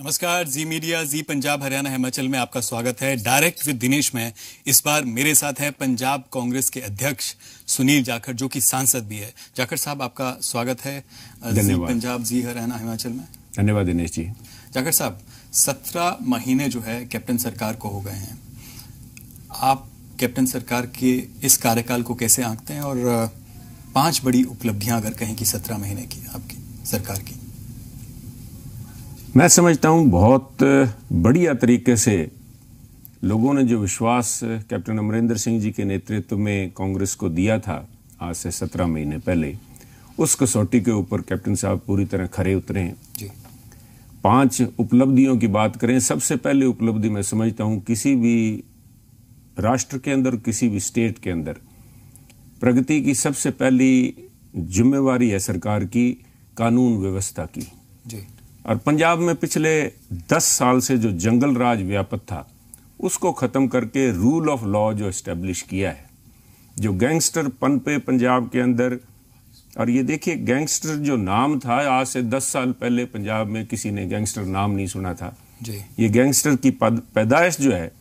नमस्कार, जी मीडिया, जी पंजाब, हरियाणा, हिमाचल में आपका स्वागत है। डायरेक्ट विद दिनेश में इस बार मेरे साथ है पंजाब कांग्रेस के अध्यक्ष सुनील जाखड़, जो कि सांसद भी है। जाखड़ साहब, आपका स्वागत है जी पंजाब, जी हरियाणा, हिमाचल में। धन्यवाद दिनेश जी। जाखड़ साहब, 17 महीने जो है कैप्टन सरकार को हो गए हैं। आप कैप्टन सरकार के इस कार्यकाल को कैसे आंकते हैं, और 5 बड़ी उपलब्धियां अगर कहें कि 17 महीने की आपकी सरकार की? मैं समझता हूं बहुत बढ़िया तरीके से लोगों ने जो विश्वास कैप्टन अमरिंदर सिंह जी के नेतृत्व में कांग्रेस को दिया था आज से 17 महीने पहले, उस कसौटी के ऊपर कैप्टन साहब पूरी तरह खरे उतरे हैं जी। 5 उपलब्धियों की बात करें, सबसे पहले उपलब्धि मैं समझता हूं किसी भी राष्ट्र के अंदर, किसी भी स्टेट के अंदर प्रगति की सबसे पहली जिम्मेवारी है सरकार की कानून व्यवस्था की जी। और पंजाब में पिछले 10 साल से जो जंगल राज व्यापक था उसको खत्म करके रूल ऑफ लॉ जो एस्टेब्लिश किया है, जो गैंगस्टर पनपे पंजाब के अंदर। और ये देखिए, गैंगस्टर जो नाम था आज से 10 साल पहले पंजाब में किसी ने गैंगस्टर नाम नहीं सुना था जी। ये गैंगस्टर की पैदाइश जो है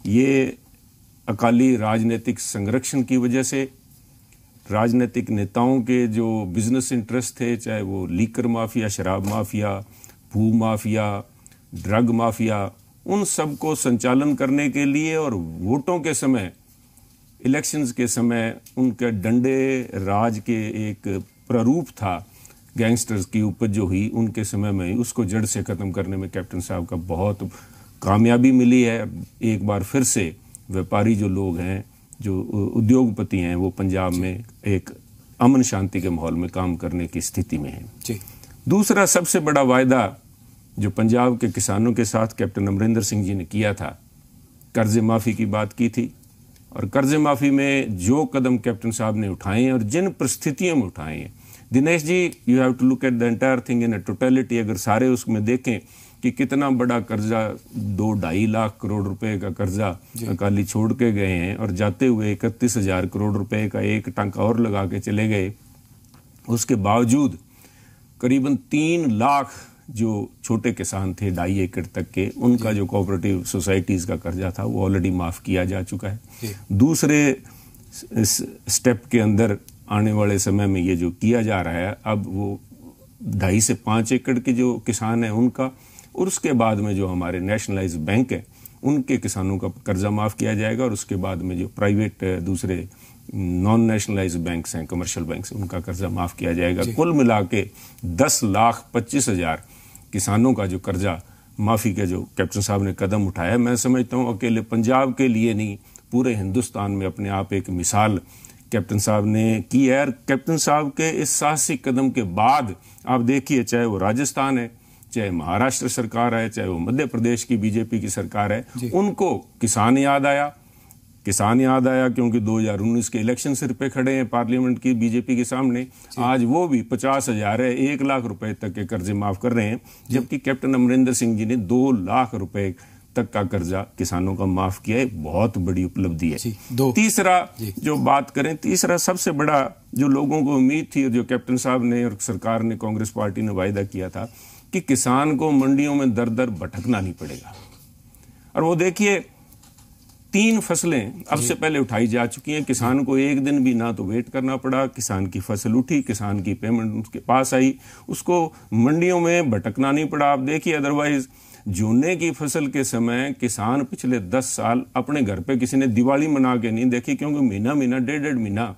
ये अकाली राजनीतिक संरक्षण की वजह से, राजनीतिक नेताओं के जो बिजनेस इंटरेस्ट थे, चाहे वो लीकर माफिया, शराब माफिया, भू माफिया, ड्रग माफिया, उन सब को संचालन करने के लिए और वोटों के समय, इलेक्शंस के समय उनके डंडे राज के एक प्रारूप था गैंगस्टर्स की उपज जो हुई उनके समय में, उसको जड़ से खत्म करने में कैप्टन साहब का बहुत कामयाबी मिली है। एक बार फिर से व्यापारी जो लोग हैं, जो उद्योगपति हैं, वो पंजाब में एक अमन शांति के माहौल में काम करने की स्थिति में हैं जी। दूसरा सबसे बड़ा वायदा जो पंजाब के किसानों के साथ कैप्टन अमरिंदर सिंह जी ने किया था, कर्जे माफी की बात की थी। और कर्जे माफी में जो कदम कैप्टन साहब ने उठाए हैं और जिन परिस्थितियों में उठाए हैं, Dinesh ji, you have to look at the entire thing in a totality. अगर सारे उसमें देखें कि कितना बड़ा कर्जा, 2-2.5 लाख करोड़ रुपए का कर्जा अकाली छोड़ के गए हैं, और जाते हुए 31,000 करोड़ रुपए का एक टंका और लगा के चले गए। उसके बावजूद करीबन 3 लाख जो छोटे किसान थे 2.5 एकड़ तक के, उनका जो कोऑपरेटिव सोसाइटीज का कर्जा था वो ऑलरेडी माफ किया जा चुका है। दूसरे स्टेप के अंदर आने वाले समय में ये जो किया जा रहा है, अब वो 2.5 से 5 एकड़ के जो किसान हैं उनका, और उसके बाद में जो हमारे नेशनलाइज बैंक है उनके किसानों का कर्जा माफ किया जाएगा, और उसके बाद में जो प्राइवेट दूसरे नॉन नेशनलाइज बैंक्स हैं, कमर्शियल बैंक्स, उनका कर्जा माफ किया जाएगा। कुल मिला के 10,25,000 किसानों का जो कर्जा माफी का जो कैप्टन साहब ने कदम उठाया, मैं समझता हूं अकेले पंजाब के लिए नहीं, पूरे हिंदुस्तान में अपने आप एक मिसाल कैप्टन साहब ने की है। कैप्टन साहब के इस साहसिक कदम के बाद आप देखिए, चाहे वो राजस्थान है, चाहे महाराष्ट्र सरकार है, चाहे वो मध्य प्रदेश की बीजेपी की सरकार है, उनको किसान याद आया। किसान याद आया क्योंकि 2019 के इलेक्शन सिर पे खड़े हैं पार्लियामेंट की बीजेपी के सामने। आज वो भी 50,000 है, 1 लाख रुपए तक के कर्जे माफ कर रहे हैं, जबकि कैप्टन अमरिंदर सिंह जी ने 2 लाख रुपए तक का कर्जा किसानों का माफ किया है। बहुत बड़ी उपलब्धि है। तीसरा जो बात करें, तीसरा सबसे बड़ा जो लोगों को उम्मीद थी, जो कैप्टन साहब ने और सरकार ने, कांग्रेस पार्टी ने वायदा किया था कि किसान को मंडियों में दर दर भटकना नहीं पड़ेगा। और वो देखिए, 3 फसलें अब से पहले उठाई जा चुकी हैं। किसान को एक दिन भी ना तो वेट करना पड़ा, किसान की फसल उठी, किसान की पेमेंट उसके पास आई, उसको मंडियों में भटकना नहीं पड़ा। आप देखिए, अदरवाइज जूने की फसल के समय किसान पिछले 10 साल अपने घर पे किसी ने दिवाली मना के नहीं देखी, क्योंकि महीना 1.5 महीना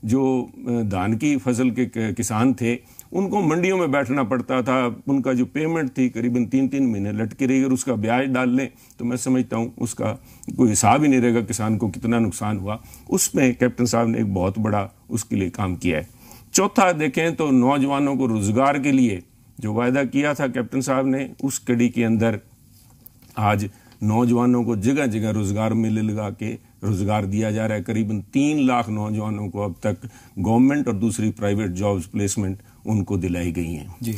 जो धान की फसल के किसान थे उनको मंडियों में बैठना पड़ता था। उनका जो पेमेंट थी करीबन 3-3 महीने लटकी रही, और उसका ब्याज डाल लें तो मैं समझता हूं उसका कोई हिसाब ही नहीं रहेगा किसान को कितना नुकसान हुआ। उसमें कैप्टन साहब ने एक बहुत बड़ा उसके लिए काम किया है। चौथा देखें तो नौजवानों को रोजगार के लिए जो वायदा किया था कैप्टन साहब ने, उस कड़ी के अंदर आज नौजवानों को जगह जगह रोजगार मेले लगा के रोजगार दिया जा रहा है। करीबन 3 लाख नौजवानों को अब तक गवर्नमेंट और दूसरी प्राइवेट जॉब्स प्लेसमेंट उनको दिलाई गई हैं जी।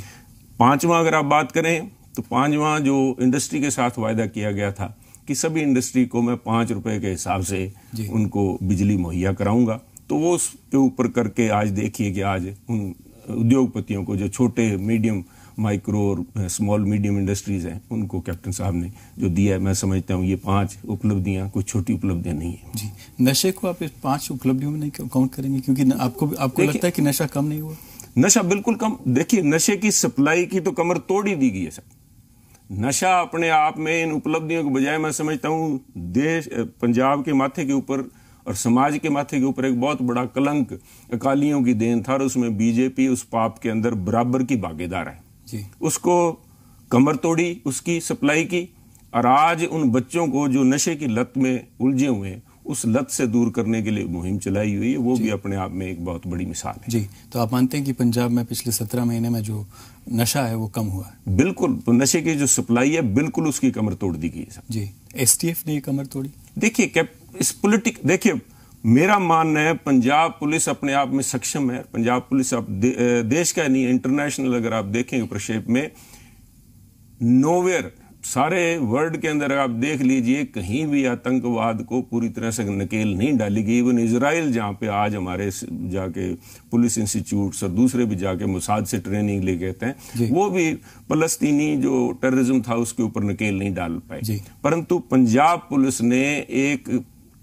5वां अगर आप बात करें तो 5वां जो इंडस्ट्री के साथ वायदा किया गया था कि सभी इंडस्ट्री को मैं 5 रुपए के हिसाब से उनको बिजली मुहैया कराऊंगा, तो वो उसके ऊपर करके आज देखिए कि आज उन उद्योगपतियों को जो छोटे मीडियम माइक्रो और स्मॉल मीडियम इंडस्ट्रीज हैं, उनको कैप्टन साहब ने जो दिया है, मैं समझता हूँ ये 5 उपलब्धियां कोई छोटी उपलब्धियां नहीं है। जी, नशे को आप इस 5 उपलब्धियों में नहीं काउंट करेंगे, क्योंकि आपको लगता है कि नशा कम नहीं हुआ? नशा बिल्कुल कम। देखिए, नशे की सप्लाई की तो कमर तोड़ ही दी गई है सर। नशा अपने आप में इन उपलब्धियों के बजाय मैं समझता हूं देश, पंजाब के माथे के ऊपर और समाज के माथे के ऊपर एक बहुत बड़ा कलंक अकालियों की देन था, और उसमें बीजेपी उस पाप के अंदर बराबर की भागीदार है जी। उसको कमर तोड़ी उसकी सप्लाई की, और आज उन बच्चों को जो नशे की लत में उलझे हुए हैं उस लत से दूर करने के लिए मुहिम चलाई हुई है, वो भी अपने आप में एक बहुत बड़ी मिसाल है। जी, तो आप मानते हैं कि पंजाब में पिछले 17 महीने में जो नशा है वो कम हुआ है? बिल्कुल, तो नशे की जो सप्लाई है बिल्कुल उसकी कमर तोड़ दी गई है जी। एसटीएफ ने ये कमर तोड़ी? देखिए, देखिए मेरा मानना है पंजाब पुलिस अपने आप में सक्षम है। पंजाब पुलिस आप देश का नहीं, इंटरनेशनल अगर आप देखेंगे प्रक्षेप में, नोवेयर सारे वर्ल्ड के अंदर आप देख लीजिए, कहीं भी आतंकवाद को पूरी तरह से नकेल नहीं डाली गई। इवन इजराइल जहां पे आज हमारे जाके पुलिस इंस्टीट्यूट्स और दूसरे भी जाके मुसाद से ट्रेनिंग ले गए थे, वो भी फलस्तीनी जो टेररिज्म था उसके ऊपर नकेल नहीं डाल पाए। परंतु पंजाब पुलिस ने एक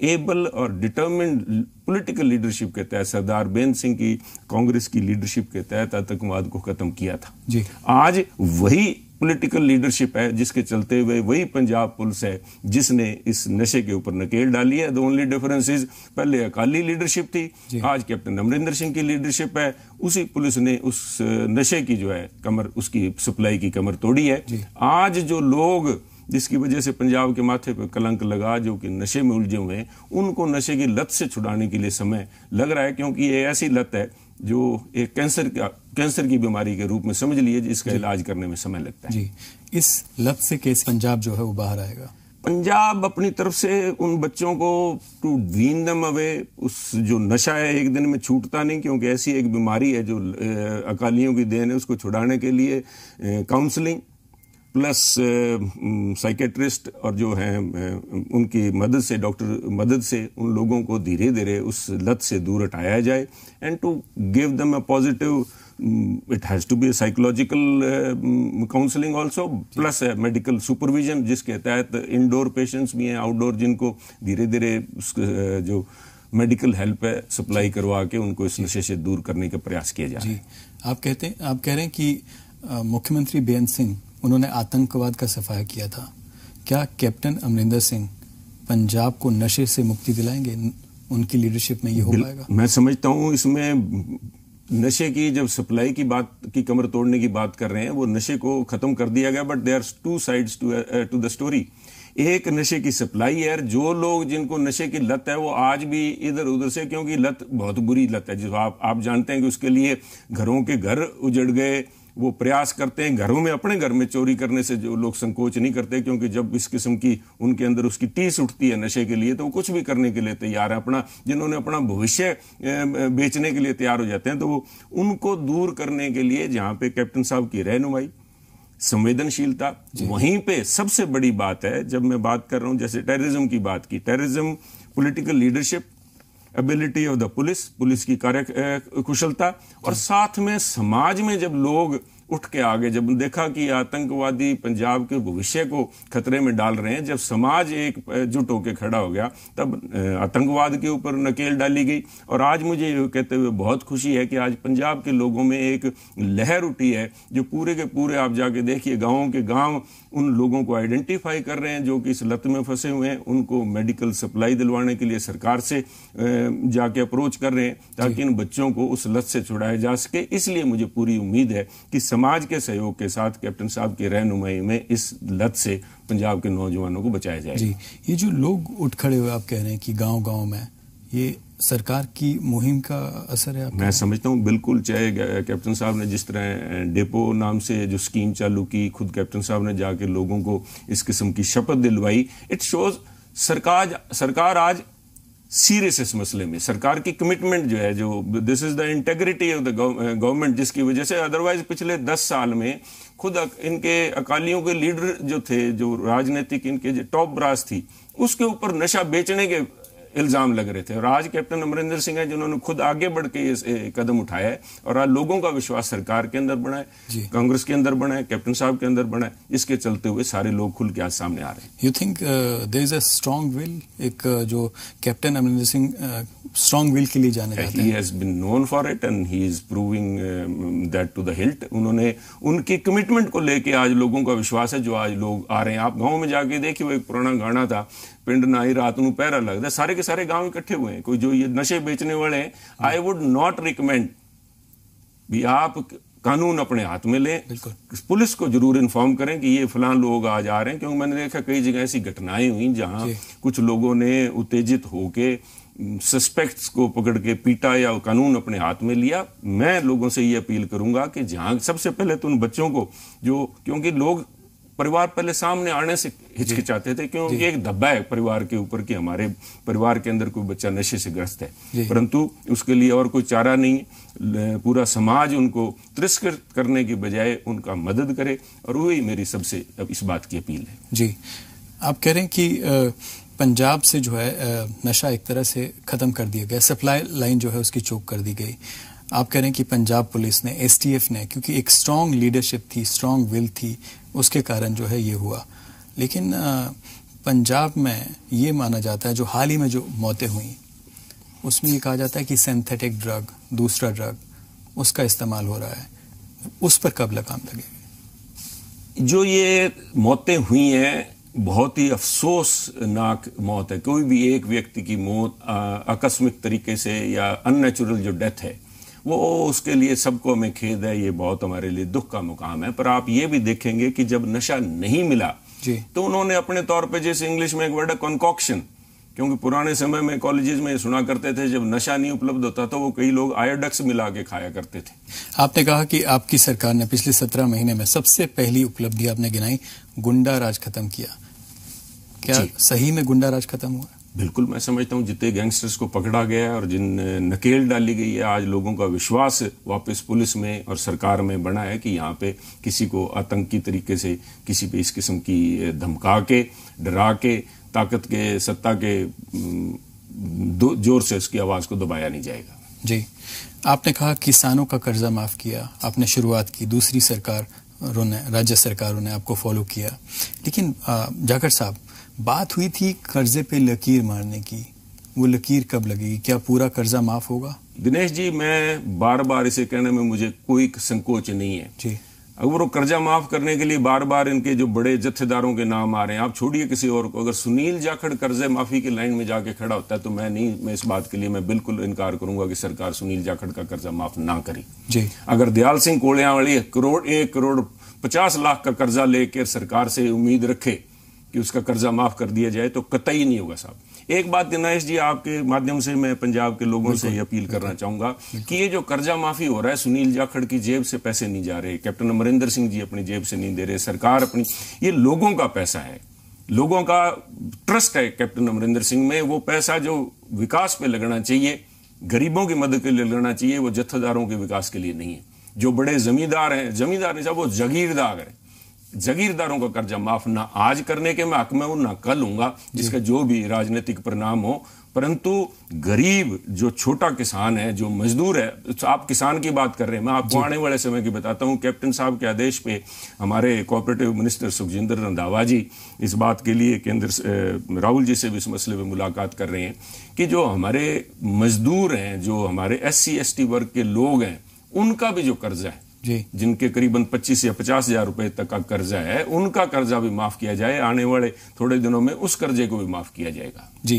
एबल और डिटर्मिन्ड पॉलिटिकल लीडरशिप के तहत, सरदार बेन सिंह की कांग्रेस की लीडरशिप के तहत आतंकवाद को खत्म किया था जी। आज वही पॉलिटिकल लीडरशिप है जिसके चलते हुए वही पंजाब पुलिस है जिसने इस नशे के ऊपर नकेल डाली है। द ओनली डिफरेंस इज, पहले अकाली लीडरशिप थी, आज कैप्टन अमरिंदर सिंह की लीडरशिप है। उसी पुलिस ने उस नशे की जो है कमर, उसकी सप्लाई की कमर तोड़ी है। आज जो लोग जिसकी वजह से पंजाब के माथे पर कलंक लगा, जो कि नशे में उलझे हुए हैं, उनको नशे की लत से छुड़ाने के लिए समय लग रहा है, क्योंकि ये ऐसी लत है जो एक कैंसर की बीमारी के रूप में समझ लिए, जिसका इलाज करने में समय लगता है जी। इस लत से कैसे पंजाब जो है वो बाहर आएगा? पंजाब अपनी तरफ से उन बच्चों को टू वीन देम अवे, उस जो नशा है एक दिन में छूटता नहीं, क्योंकि ऐसी एक बीमारी है जो अकालियों की देन है। उसको छुड़ाने के लिए काउंसलिंग प्लस साइकेट्रिस्ट और जो हैं उनकी मदद से, डॉक्टर मदद से उन लोगों को धीरे धीरे उस लत से दूर हटाया जाए, and to give them a positive, it has to be a psychological counselling also, plus medical supervision, जिसके तहत इंडोर पेशेंट्स भी हैं, आउटडोर, जिनको धीरे धीरे जो मेडिकल हेल्प है सप्लाई करवा के उनको इस नशे से दूर करने का प्रयास किया जा रहा है। आप कह रहे हैं कि मुख्यमंत्री बेन सिंह, उन्होंने आतंकवाद का सफाया किया था। क्या कैप्टन अमरिंदर सिंह पंजाब को नशे से मुक्ति दिलाएंगे? उनकी लीडरशिप में ये हो पाएगा? मैं समझता हूं इसमें नशे की जब सप्लाई की बात की कमर तोड़ने की बात कर रहे हैं, वो नशे को खत्म कर दिया गया, but there are 2 sides to the story. एक नशे की सप्लाई है, जो लोग जिनको नशे की लत है वो आज भी इधर उधर से, क्योंकि लत बहुत बुरी लत है, जो आप जानते हैं कि उसके लिए घरों के घर उजड़ गए, वो प्रयास करते हैं घरों में, अपने घर में चोरी करने से जो लोग संकोच नहीं करते, क्योंकि जब इस किस्म की उनके अंदर उसकी टीस उठती है नशे के लिए, तो वो कुछ भी करने के लिए तैयार है। जिन्होंने अपना भविष्य बेचने के लिए तैयार हो जाते हैं, तो वो उनको दूर करने के लिए जहां पे कैप्टन साहब की रहनुमाई, संवेदनशीलता, वहीं पे सबसे बड़ी बात है। जब मैं बात कर रहा हूं, जैसे टेररिज्म की बात की, terrorism, political leadership, ability of the police की कार्य कुशलता, और साथ में समाज में जब लोग उठ के आगे, जब देखा कि आतंकवादी पंजाब के भविष्य को खतरे में डाल रहे हैं, जब समाज एक जुट होकर खड़ा हो गया, तब आतंकवाद के ऊपर नकेल डाली गई। और आज मुझे ये कहते हुए बहुत खुशी है कि आज पंजाब के लोगों में एक लहर उठी है, जो पूरे के पूरे आप जाके देखिए गाँव के गाँव उन लोगों को आइडेंटिफाई कर रहे हैं जो कि इस लत में फंसे हुए हैं, उनको मेडिकल सप्लाई दिलवाने के लिए सरकार से जाके अप्रोच कर रहे हैं, ताकि इन बच्चों को उस लत से छुड़ाया जा सके। इसलिए मुझे पूरी उम्मीद है कि समाज के सहयोग के साथ कैप्टन साहब की रहनुमाई में इस लत से पंजाब के नौजवानों को बचाया जाएगा। जी, ये जो लोग उठ खड़े हुए आप कह रहे हैं कि गांव-गांव में, ये सरकार की मुहिम का असर है? मैं समझता हूँ बिल्कुल। चाहे कैप्टन साहब ने जिस तरह डेपो नाम से जो स्कीम चालू की, खुद कैप्टन साहब ने जाके लोगों को इस किस्म की शपथ दिलवाई, इट शोज सरकार आज सीरियस इस मसले में, सरकार की कमिटमेंट जो है, जो this is the integrity of the government, जिसकी वजह से अदरवाइज पिछले 10 साल में खुद इनके अकालियों के लीडर जो थे, जो राजनीतिक इनके जो टॉप ब्रास थी, उसके ऊपर नशा बेचने के इल्जाम लग रहे थे। और आज कैप्टन अमरिंदर सिंह है जिन्होंने खुद आगे बढ़ के ये कदम उठाया है और आज लोगों का विश्वास सरकार के अंदर बना है, कांग्रेस के अंदर बना है, कैप्टन साहब के अंदर बना है। इसके चलते हुए सारे लोग खुल के आज सामने आ रहे हैं। You think there is a strong will, एक जो captain Amarinder Singh strong will के लिए जाने जाते हैं। He has been known for it and he is proving that to the hilt. उन्होंने उनकी कमिटमेंट को लेके आज लोगों का विश्वास है, जो आज लोग आ रहे हैं। आप गांव में जाके देखिए, वो एक पुराना गाना था, पिंड ना ही रात नू पहरा लगता, सारे के सारे गांव इकट्ठे हुए हैं। कोई जो ये नशे बेचने वाले हैं, आई वुड नॉट रिकमेंड भी आप कानून अपने हाथ में लें। पुलिस को जरूर इन्फॉर्म करें कि ये फलां लोग आज आ रहे हैं, क्योंकि मैंने देखा कई जगह ऐसी घटनाएं हुई जहां कुछ लोगों ने उत्तेजित होके सस्पेक्ट्स को पकड़ के पीटा या कानून अपने हाथ में लिया। मैं लोगों से ये अपील करूंगा कि जहां सबसे पहले तो उन बच्चों को, जो क्योंकि लोग परिवार पहले सामने आने से हिचकिचाते थे, क्योंकि एक धब्बा है परिवार के ऊपर कि हमारे परिवार के अंदर कोई बच्चा नशे से ग्रस्त है, परंतु उसके लिए और कोई चारा नहीं। पूरा समाज उनको तिरस्कृत करने की बजाय उनका मदद करे, और वही मेरी सबसे अब इस बात की अपील है। जी, आप कह रहे हैं कि पंजाब से जो है नशा एक तरह से खत्म कर दिया गया, सप्लाई लाइन जो है उसकी चोक कर दी गई। आप कह रहे हैं कि पंजाब पुलिस ने, एसटीएफ ने, क्योंकि एक स्ट्रांग लीडरशिप थी, स्ट्रांग विल थी, उसके कारण जो है ये हुआ। लेकिन पंजाब में ये माना जाता है, जो हाल ही में जो मौतें हुई उसमें ये कहा जाता है कि सिंथेटिक ड्रग, दूसरा ड्रग, उसका इस्तेमाल हो रहा है। उस पर कब लगाम लगेगी? जो ये मौतें हुई हैं, बहुत ही अफसोसनाक मौत है। कोई भी एक व्यक्ति की मौत आकस्मिक तरीके से या अननेचुरल जो डेथ है, वो उसके लिए सबको हमें खेद है, ये बहुत हमारे लिए दुख का मुकाम है। पर आप ये भी देखेंगे कि जब नशा नहीं मिला तो उन्होंने अपने तौर पे, जैसे इंग्लिश में एक वर्ड है कॉन्कॉक्शन, क्योंकि पुराने समय में कॉलेजेस में सुना करते थे जब नशा नहीं उपलब्ध होता तो वो कई लोग आयोडेक्स मिला के खाया करते थे। आपने कहा कि आपकी सरकार ने पिछले 17 महीने में सबसे पहली उपलब्धि आपने गिनाई, गुंडा राज खत्म किया। क्या सही में गुंडा राज खत्म हुआ? बिल्कुल, मैं समझता हूं जितने गैंगस्टर्स को पकड़ा गया है और जिन नकेल डाली गई है, आज लोगों का विश्वास वापस पुलिस में और सरकार में बना है कि यहाँ पे किसी को आतंकी तरीके से, किसी पे इस किस्म की धमका के, डरा के, ताकत के, सत्ता के जोर से उसकी आवाज को दबाया नहीं जाएगा। जी, आपने कहा किसानों का कर्जा माफ किया, आपने शुरुआत की, दूसरी सरकारों ने, राज्य सरकारों ने आपको फॉलो किया। लेकिन जाखड़ साहब, बात हुई थी कर्जे पे लकीर मारने की, वो लकीर कब लगेगी? क्या पूरा कर्जा माफ होगा? दिनेश जी, मैं बार बार इसे कहने में मुझे कोई संकोच नहीं है जी। अगर वो कर्जा माफ करने के लिए बार बार इनके जो बड़े जत्थेदारों के नाम आ रहे हैं, आप छोड़िए किसी और को, अगर सुनील जाखड़ कर्जे माफी की लाइन में जाके खड़ा होता है तो मैं इस बात के लिए मैं बिल्कुल इनकार करूंगा कि सरकार सुनील जाखड़ का कर्जा माफ ना करे जी। अगर दयाल सिंह कोलियां वाली 1 करोड़ 50 लाख का कर्जा लेकर सरकार से उम्मीद रखे कि उसका कर्जा माफ कर दिया जाए तो कतई नहीं होगा साहब। एक बात दिनेश जी, आपके माध्यम से मैं पंजाब के लोगों से अपील करना चाहूंगा कि ये जो कर्जा माफी हो रहा है, सुनील जाखड़ की जेब से पैसे नहीं जा रहे, कैप्टन अमरिंदर सिंह जी अपनी जेब से नहीं दे रहे, सरकार अपनी, ये लोगों का पैसा है, लोगों का ट्रस्ट है कैप्टन अमरिंदर सिंह में। वो पैसा जो विकास पे लगना चाहिए, गरीबों की मदद के लिए लगना चाहिए, वो जत्थेदारों के विकास के लिए नहीं है। जो बड़े जमींदार हैं, जमींदार नहीं साहब, वो जागीरदार है। जागीरदारों का कर्जा माफ ना आज करने के मैं हक में हूं, ना कल हूंगा, जिसका जो भी राजनीतिक परिणाम हो, परंतु गरीब जो छोटा किसान है, जो मजदूर है, आप किसान की बात कर रहे हैं, मैं आपको आने वाले समय की बताता हूं। कैप्टन साहब के आदेश पे हमारे कोऑपरेटिव मिनिस्टर सुखजिंदर रंधावा जी इस बात के लिए केंद्र राहुल जी से भी इस मसले में मुलाकात कर रहे हैं कि जो हमारे मजदूर हैं, जो हमारे SC ST वर्ग के लोग हैं, उनका भी जो कर्जा है जी, जिनके करीबन 25 या 50 हजार रुपए तक का कर्जा है, उनका कर्जा भी माफ किया जाए। आने वाले थोड़े दिनों में उस कर्जे को भी माफ किया जाएगा। जी,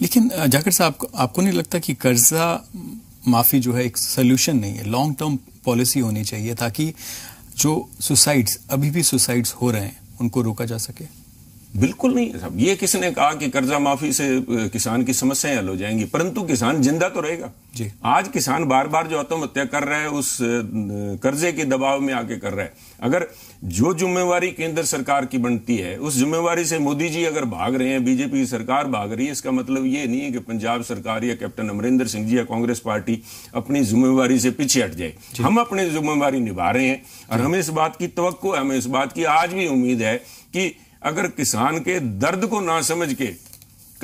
लेकिन जाखड़ साहब, आपको नहीं लगता कि कर्जा माफी जो है एक सोल्यूशन नहीं है? लॉन्ग टर्म पॉलिसी होनी चाहिए ताकि जो सुसाइड्स, अभी भी सुसाइड्स हो रहे हैं, उनको रोका जा सके। बिल्कुल नहीं साहब, ये किसने कहा कि कर्जा माफी से किसान की समस्याएं हल हो जाएंगी? परंतु किसान जिंदा तो रहेगा जी। आज किसान बार बार जो आत्महत्या कर रहा है, उस कर्जे के दबाव में आके कर रहा है। अगर जो जिम्मेवारी केंद्र सरकार की बनती है, उस जिम्मेवारी से मोदी जी अगर भाग रहे हैं, बीजेपी की सरकार भाग रही है, इसका मतलब ये नहीं है कि पंजाब सरकार या कैप्टन अमरिंदर सिंह जी या कांग्रेस पार्टी अपनी जिम्मेवारी से पीछे हट जाए। हम अपनी जिम्मेवारी निभा रहे हैं और हमें इस बात की तवक्को है, हमें इस बात की आज भी उम्मीद है कि अगर किसान के दर्द को ना समझ के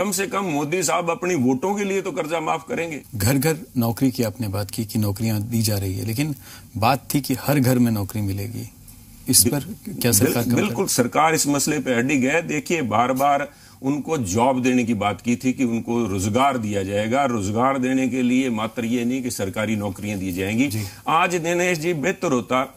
कम से कम मोदी साहब अपनी वोटों के लिए तो कर्जा माफ करेंगे। घर घर नौकरी की आपने बात की कि नौकरियां दी जा रही है, लेकिन बात थी कि हर घर में नौकरी मिलेगी, इस पर क्या सरकार बिल्कुल सरकार इस मसले पे अड़ी है। देखिए बार बार उनको जॉब देने की बात की थी कि उनको रोजगार दिया जाएगा। रोजगार देने के लिए मात्र ये नहीं कि सरकारी नौकरियां दी जाएंगी। आज दिनेश जी बेहतर होता,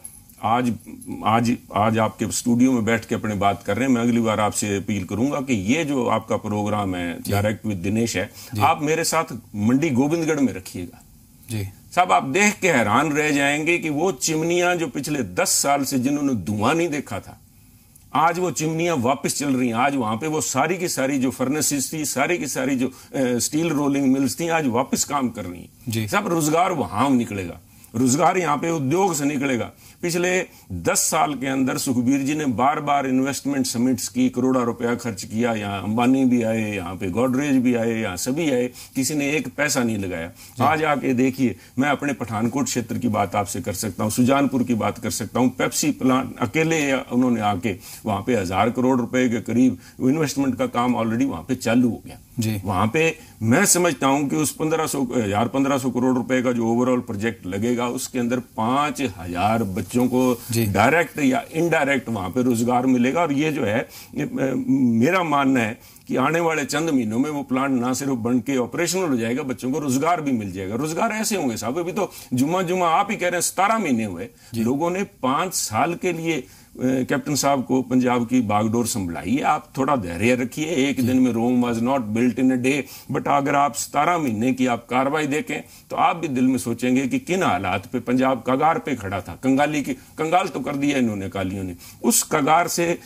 आज आपके स्टूडियो में बैठ के अपने बात कर रहे हैं, मैं अगली बार आपसे अपील करूंगा कि ये जो आपका प्रोग्राम है डायरेक्ट विद दिनेश है, आप मेरे साथ मंडी गोविंदगढ़ में रखिएगा जी साहब। आप देख के हैरान रह जाएंगे कि वो चिमनियां जो पिछले 10 साल से जिन्होंने धुआं नहीं देखा था, आज वो चिमनियां वापस चल रही हैं। आज वहां पे वो सारी की सारी जो फर्नेसेस थी, सारी की सारी जो स्टील रोलिंग मिल्स थी, आज वापस काम कर रही हैं। साहब रोजगार वहां निकलेगा, रोजगार यहां पे उद्योग से निकलेगा। पिछले 10 साल के अंदर सुखबीर जी ने बार बार इन्वेस्टमेंट समिट्स की, करोड़ों रुपया खर्च किया। यहाँ अंबानी भी आए, यहाँ पे गोडरेज भी आए, यहाँ सभी आए, किसी ने एक पैसा नहीं लगाया। आज आके देखिए, मैं अपने पठानकोट क्षेत्र की बात आपसे कर सकता हूँ, सुजानपुर की बात कर सकता हूँ। पेप्सी प्लांट अकेले उन्होंने आके वहां पे 1000 करोड़ रुपए के करीब इन्वेस्टमेंट का काम ऑलरेडी वहां पे चालू हो गया। वहां पे मैं समझता हूं कि उस 1500 करोड़ रुपए का जो ओवरऑल प्रोजेक्ट लगेगा, उसके अंदर 5000 बच्चों को डायरेक्ट या इनडायरेक्ट वहां पे रोजगार मिलेगा। और ये जो है, मेरा मानना है कि आने वाले चंद महीनों में वो प्लांट ना सिर्फ बन के ऑपरेशनल हो जाएगा, बच्चों को रोजगार भी मिल जाएगा। रोजगार ऐसे होंगे साहब, अभी तो जुमा आप ही कह रहे हैं 17 महीने हुए, लोगों ने 5 साल के लिए कैप्टन साहब को पंजाब की बागडोर संभलाई है। आप थोड़ा धैर्य रखिए, एक दिन में Rome was not built in a day, but अगर आप 17 महीने की आप कार्रवाई देखें तो आप भी दिल में सोचेंगे कि किन हालात पे पंजाब कगार पे खड़ा था। कंगाल तो कर दिया इन्होंने, कालियों ने। उस कगार से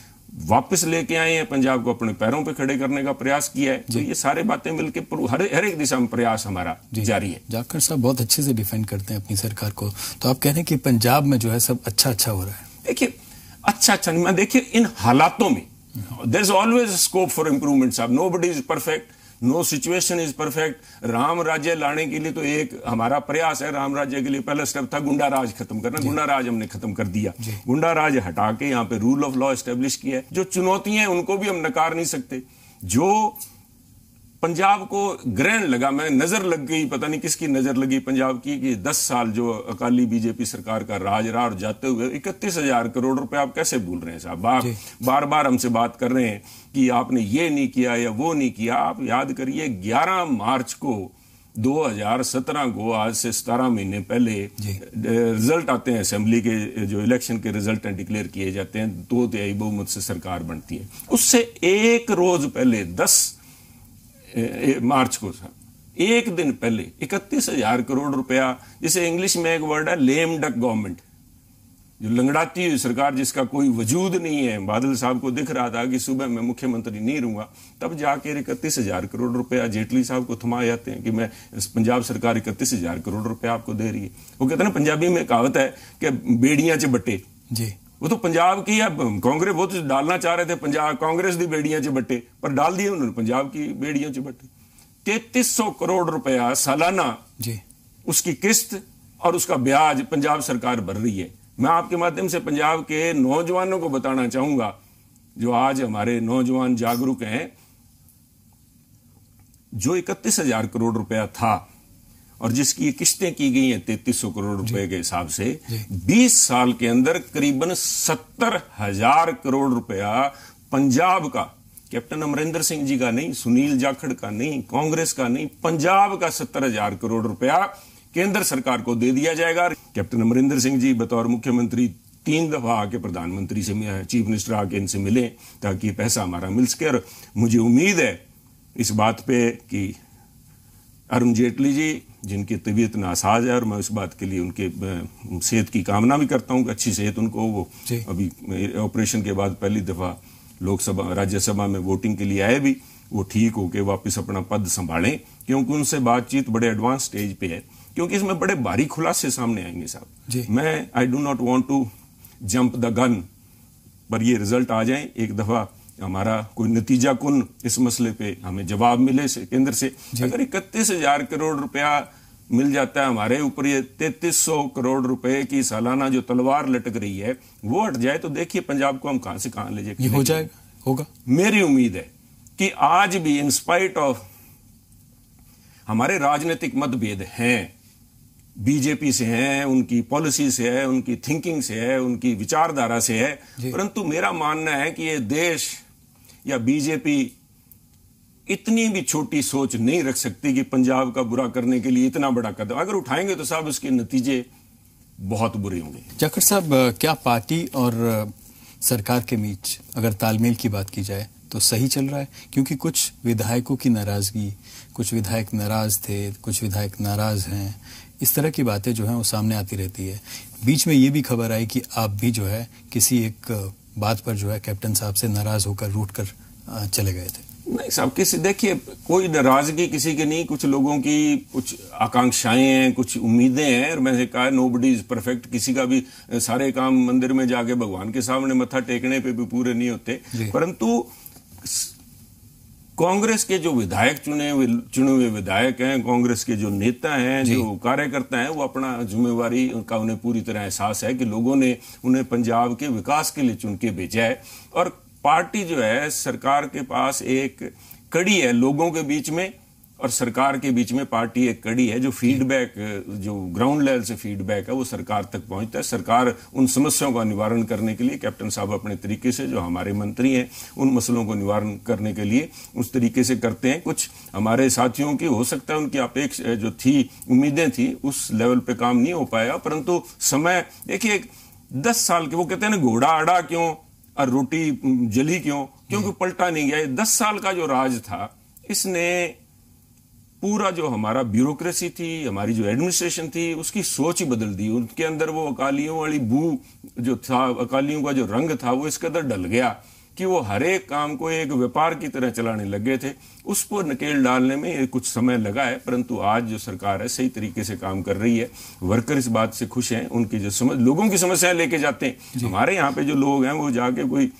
वापस लेके आए हैं, पंजाब को अपने पैरों पे खड़े करने का प्रयास किया है। तो ये सारे बातें मिलकर हर एक दिशा में प्रयास हमारा जारी है। जाखड़ साहब बहुत अच्छे से डिफेंड करते हैं अपनी सरकार को, तो आप कह रहे हैं कि पंजाब में जो है सब अच्छा हो रहा है। देखिए अच्छा नहीं, मैं देखिए इन हालातों में there is always scope for improvement साहब। Nobody is perfect, no situation is perfect. Ram राज्य लाने के लिए तो एक हमारा प्रयास है। राम राज्य के लिए पहला स्टेप था गुंडा राज खत्म करना, गुंडा राज हमने खत्म कर दिया। गुंडा राज हटा के यहाँ पे रूल ऑफ लॉ एस्टेब्लिश किया है। जो चुनौतियां हैं उनको भी हम नकार नहीं सकते। जो पंजाब को ग्रहण लगा, मैं नजर लग गई, पता नहीं किसकी नजर लगी पंजाब की, कि 10 साल जो अकाली बीजेपी सरकार का राज रहा और जाते हुए 31,000 करोड़ रुपए आप कैसे भूल रहे हैं साहब। बार बार हमसे बात कर रहे हैं कि आपने ये नहीं किया या वो नहीं किया। आप याद करिए 11 मार्च को 2017 को, आज से 17 महीने पहले रिजल्ट आते हैं असेंबली के, जो इलेक्शन के रिजल्ट डिक्लेयर किए जाते हैं, 2/3 बहुमत से सरकार बनती है। उससे एक रोज पहले 10 मार्च को एक दिन पहले 31,000 करोड़ रुपया, जिसे इंग्लिश में एक वर्ड है लेम डक गवर्नमेंट, जो लंगड़ाती हुई सरकार जिसका कोई वजूद नहीं है। बादल साहब को दिख रहा था कि सुबह मैं मुख्यमंत्री नहीं रहूंगा, तब जाके 31,000 करोड़ रुपया जेटली साहब को थमा जाते हैं कि मैं पंजाब सरकार 31,000 करोड़ रुपया आपको दे रही है। वो कहते हैं ना, पंजाबी में कहावत है कि बेड़ियां च बट्टे जी, वो तो पंजाब की है कांग्रेस, वो तो डालना चाह रहे थे पंजाब कांग्रेस दी बेड़ियां च बट्टे, पर डाल दिए उन्होंने पंजाब की बेड़ियां च बट्टे। 3300 करोड़ रुपया सालाना जी उसकी किस्त और उसका ब्याज पंजाब सरकार भर रही है। मैं आपके माध्यम से पंजाब के नौजवानों को बताना चाहूंगा, जो आज हमारे नौजवान जागरूक हैं, जो 31,000 करोड़ रुपया था और जिसकी किस्तें की गई हैं 3300 करोड़ रुपए के हिसाब से, 20 साल के अंदर करीबन 70,000 करोड़ रुपया पंजाब का, कैप्टन अमरिंदर सिंह जी का नहीं, सुनील जाखड़ का नहीं, कांग्रेस का नहीं, पंजाब का 70,000 करोड़ रुपया केंद्र सरकार को दे दिया जाएगा। कैप्टन अमरिंदर सिंह जी बतौर मुख्यमंत्री 3 दफा आके प्रधानमंत्री से, चीफ मिनिस्टर आके इनसे मिले ताकि पैसा हमारा मिल सके। और मुझे उम्मीद है इस बात पे कि अरुण जेटली जी, जिनकी तबीयत नासाज है, और मैं उस बात के लिए उनके सेहत की कामना भी करता हूं कि अच्छी सेहत उनको, वो अभी ऑपरेशन के बाद पहली दफा लोकसभा राज्यसभा में वोटिंग के लिए आए भी, वो ठीक होके वापस अपना पद संभालें, क्योंकि उनसे बातचीत बड़े एडवांस स्टेज पे है, क्योंकि इसमें बड़े भारी खुलासे सामने आएंगे साहब। मैं I do not want to jump the gun, पर ये रिजल्ट आ जाए एक दफा, हमारा कोई नतीजा कुन इस मसले पे हमें जवाब मिले से केंद्र से। अगर 31,000 करोड़ रुपया मिल जाता है हमारे ऊपर, ये 3300 करोड़ रुपए की सालाना जो तलवार लटक रही है वो हट जाए, तो देखिए पंजाब को हम कहां से कहां ले जाए, हो जाएगा, होगा। मेरी उम्मीद है कि आज भी इन स्पाइट ऑफ हमारे राजनीतिक मतभेद हैं, बीजेपी से है, उनकी पॉलिसी से है, उनकी थिंकिंग से है, उनकी विचारधारा से है, परंतु मेरा मानना है कि ये देश या बीजेपी इतनी भी छोटी सोच नहीं रख सकती कि पंजाब का बुरा करने के लिए इतना बड़ा कदम अगर उठाएंगे तो साहब उसके नतीजे बहुत बुरे होंगे। जाखड़ साहब, क्या पार्टी और सरकार के बीच अगर तालमेल की बात की जाए तो सही चल रहा है? क्योंकि कुछ विधायकों की नाराजगी, कुछ विधायक नाराज थे, कुछ विधायक नाराज हैं, इस तरह की बातें जो हैं वो सामने आती रहती है। बीच में ये भी खबर आई कि आप भी जो है किसी एक बात पर जो है कैप्टन साहब से नाराज होकर रूठ कर चले गए थे। नहीं साहब, किसी देखिए कोई नाराजगी किसी की नहीं, कुछ लोगों की कुछ आकांक्षाएं हैं, कुछ उम्मीदें हैं, और मैंने कहा नोबडी इज परफेक्ट। किसी का भी सारे काम मंदिर में जाके भगवान के सामने मत्था टेकने पे भी पूरे नहीं होते, परंतु कांग्रेस के जो विधायक चुने हुए विधायक हैं, कांग्रेस के जो नेता हैं, जो कार्यकर्ता हैं, वो अपना जिम्मेवारी उनका उन्हें पूरी तरह एहसास है कि लोगों ने उन्हें पंजाब के विकास के लिए चुन के भेजा है। और पार्टी जो है, सरकार के पास एक कड़ी है लोगों के बीच में और सरकार के बीच में, पार्टी एक कड़ी है जो फीडबैक, जो ग्राउंड लेवल से फीडबैक है वो सरकार तक पहुंचता है। सरकार उन समस्याओं का निवारण करने के लिए, कैप्टन साहब अपने तरीके से, जो हमारे मंत्री हैं, उन मसलों को निवारण करने के लिए उस तरीके से करते हैं। कुछ हमारे साथियों की हो सकता है उनकी अपेक्षा जो थी, उम्मीदें थी, उस लेवल पे काम नहीं हो पाया, परंतु समय देखिए 10 साल के, वो कहते हैं ना घोड़ा अड़ा क्यों और रोटी जली क्यों, क्योंकि पलटा नहीं गया। 10 साल का जो राज था, इसने पूरा जो हमारा ब्यूरोक्रेसी थी, हमारी जो एडमिनिस्ट्रेशन थी, उसकी सोच ही बदल दी। उनके अंदर वो अकालियों वाली बू जो था, अकालियों का जो रंग था, वो इस कदर डल गया कि वो हर एक काम को एक व्यापार की तरह चलाने लग गए थे। उस पर नकेल डालने में कुछ समय लगा है, परंतु आज जो सरकार है सही तरीके से काम कर रही है। वर्कर इस बात से खुश हैं, उनकी जो लोगों की समस्याएं लेके जाते हैं। हमारे यहाँ पे जो लोग हैं वो जाके कोई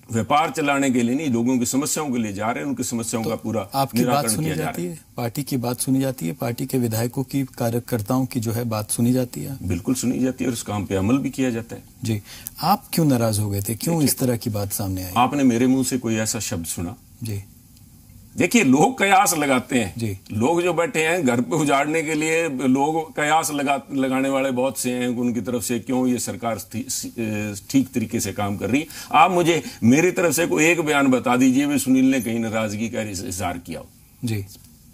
व्यापार चलाने के लिए नहीं, लोगों की समस्याओं के लिए जा रहे हैं, उनकी समस्याओं का पूरा आपकी बात सुनी जाती है, पार्टी की बात सुनी जाती है, पार्टी के विधायकों की, कार्यकर्ताओं की जो है बात सुनी जाती है? बिल्कुल सुनी जाती है और उस काम पे अमल भी किया जाता है। जी, आप क्यों नाराज हो गए थे? क्यों इस तरह की बात सामने आई? आपने मेरे मुंह से कोई ऐसा शब्द सुना? जी देखिए, लोग कयास लगाते हैं जी। लोग जो बैठे हैं घर पे उजाड़ने के लिए, लोग कयास लगाने वाले बहुत से हैं उनकी तरफ से, क्यों ये सरकार ठीक तरीके से काम कर रही है। आप मुझे मेरी तरफ से कोई एक बयान बता दीजिए भी सुनील ने कहीं नाराजगी का इजहार किया हो। जी,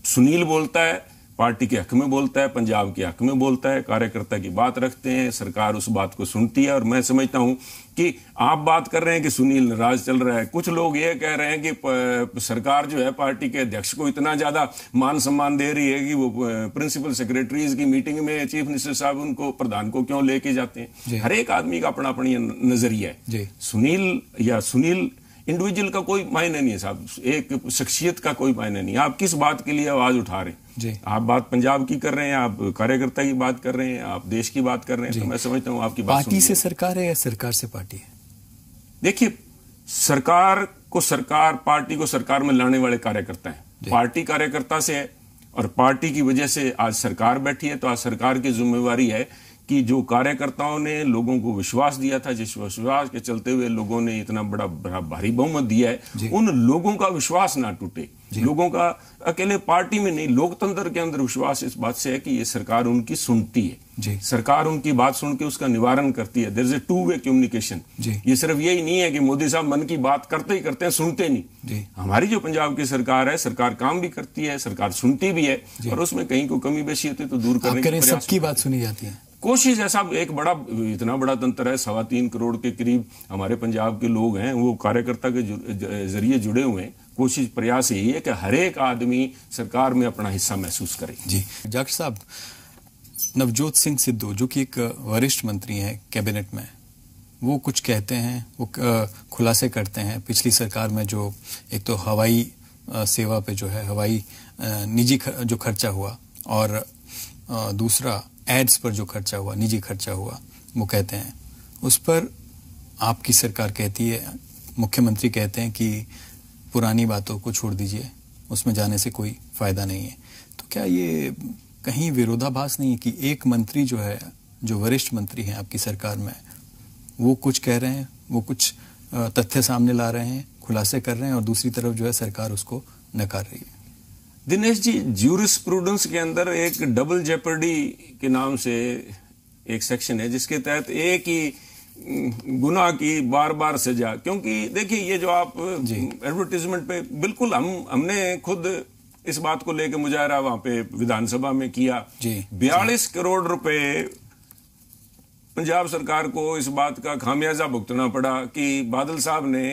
सुनील बोलता है, पार्टी के हक में बोलता है, पंजाब के हक में बोलता है, कार्यकर्ता की बात रखते हैं, सरकार उस बात को सुनती है। और मैं समझता हूं कि आप बात कर रहे हैं कि सुनील नाराज चल रहा है, कुछ लोग ये कह रहे हैं कि सरकार जो है पार्टी के अध्यक्ष को इतना ज्यादा मान सम्मान दे रही है कि वो प्रिंसिपल सेक्रेटरीज की मीटिंग में चीफ मिनिस्टर साहब उनको, प्रधान को क्यों लेके जाते हैं। हर एक आदमी का अपना अपनी नजरिया है। सुनील इंडिविजुअल का कोई मायने नहीं है साहब, एक शख्सियत का कोई मायने नहीं है। आप किस बात के लिए आवाज उठा रहे हैं? आप बात पंजाब की कर रहे हैं, आप कार्यकर्ता की बात कर रहे हैं, आप देश की बात कर रहे हैं, तो मैं समझता हूं आपकी बात पार्टी से सरकार है या सरकार से पार्टी है? देखिए, सरकार को सरकार, पार्टी को सरकार में लाने वाले कार्यकर्ता हैं। पार्टी कार्यकर्ता से है और पार्टी की वजह से आज सरकार बैठी है, तो आज सरकार की जिम्मेवारी है कि जो कार्यकर्ताओं ने लोगों को विश्वास दिया था, जिस विश्वास के चलते हुए लोगों ने इतना बड़ा भारी बहुमत दिया है, उन लोगों का विश्वास ना टूटे। लोगों का अकेले पार्टी में नहीं, लोकतंत्र के अंदर विश्वास इस बात से है कि ये सरकार उनकी सुनती है, सरकार उनकी बात सुन के उसका निवारण करती है। There is a two way communication. ये सिर्फ यही नहीं है कि मोदी साहब मन की बात करते ही करते हैं, सुनते नहीं। हमारी जो पंजाब की सरकार है, सरकार काम भी करती है, सरकार सुनती भी है, और उसमें कहीं कोई कमी बेशी होती है तो दूर करने की प्रयास, सबकी बात सुनी जाती है, कोशिश है साहब। एक बड़ा, इतना बड़ा तंत्र है, 3.25 करोड़ के करीब हमारे पंजाब के लोग हैं, वो कार्यकर्ता के जरिए जुड़े हुए हैं। कोशिश, प्रयास यही है कि हर एक आदमी सरकार में अपना हिस्सा महसूस करे। जी जाखड़ साहब, नवजोत सिंह सिद्धू जो कि एक वरिष्ठ मंत्री हैं कैबिनेट में, वो कुछ कहते हैं, वो खुलासे करते हैं पिछली सरकार में जो एक तो हवाई सेवा पे जो है, हवाई निजी जो खर्चा हुआ, और दूसरा एड्स पर जो खर्चा हुआ, निजी खर्चा हुआ, वो कहते हैं उस पर आपकी सरकार कहती है, मुख्यमंत्री कहते हैं कि पुरानी बातों को छोड़ दीजिए, उसमें जाने से कोई फायदा नहीं है। तो क्या ये कहीं विरोधाभास नहीं है कि एक मंत्री जो है, जो वरिष्ठ मंत्री हैं आपकी सरकार में, वो कुछ कह रहे हैं, वो कुछ तथ्य सामने ला रहे हैं, खुलासे कर रहे हैं और दूसरी तरफ जो है सरकार उसको नकार रही है। दिनेश जी, ज्यूरिस्प्रूडेंस के अंदर एक डबल जेपर्डी के नाम से एक सेक्शन है जिसके तहत एक ही गुनाह की बार बार सजा, क्योंकि देखिए ये जो आप एडवर्टीजमेंट पे बिल्कुल हमने खुद इस बात को लेकर मुजाहरा वहां पे विधानसभा में किया। 42 करोड़ रुपए पंजाब सरकार को इस बात का खामियाजा भुगतना पड़ा कि बादल साहब ने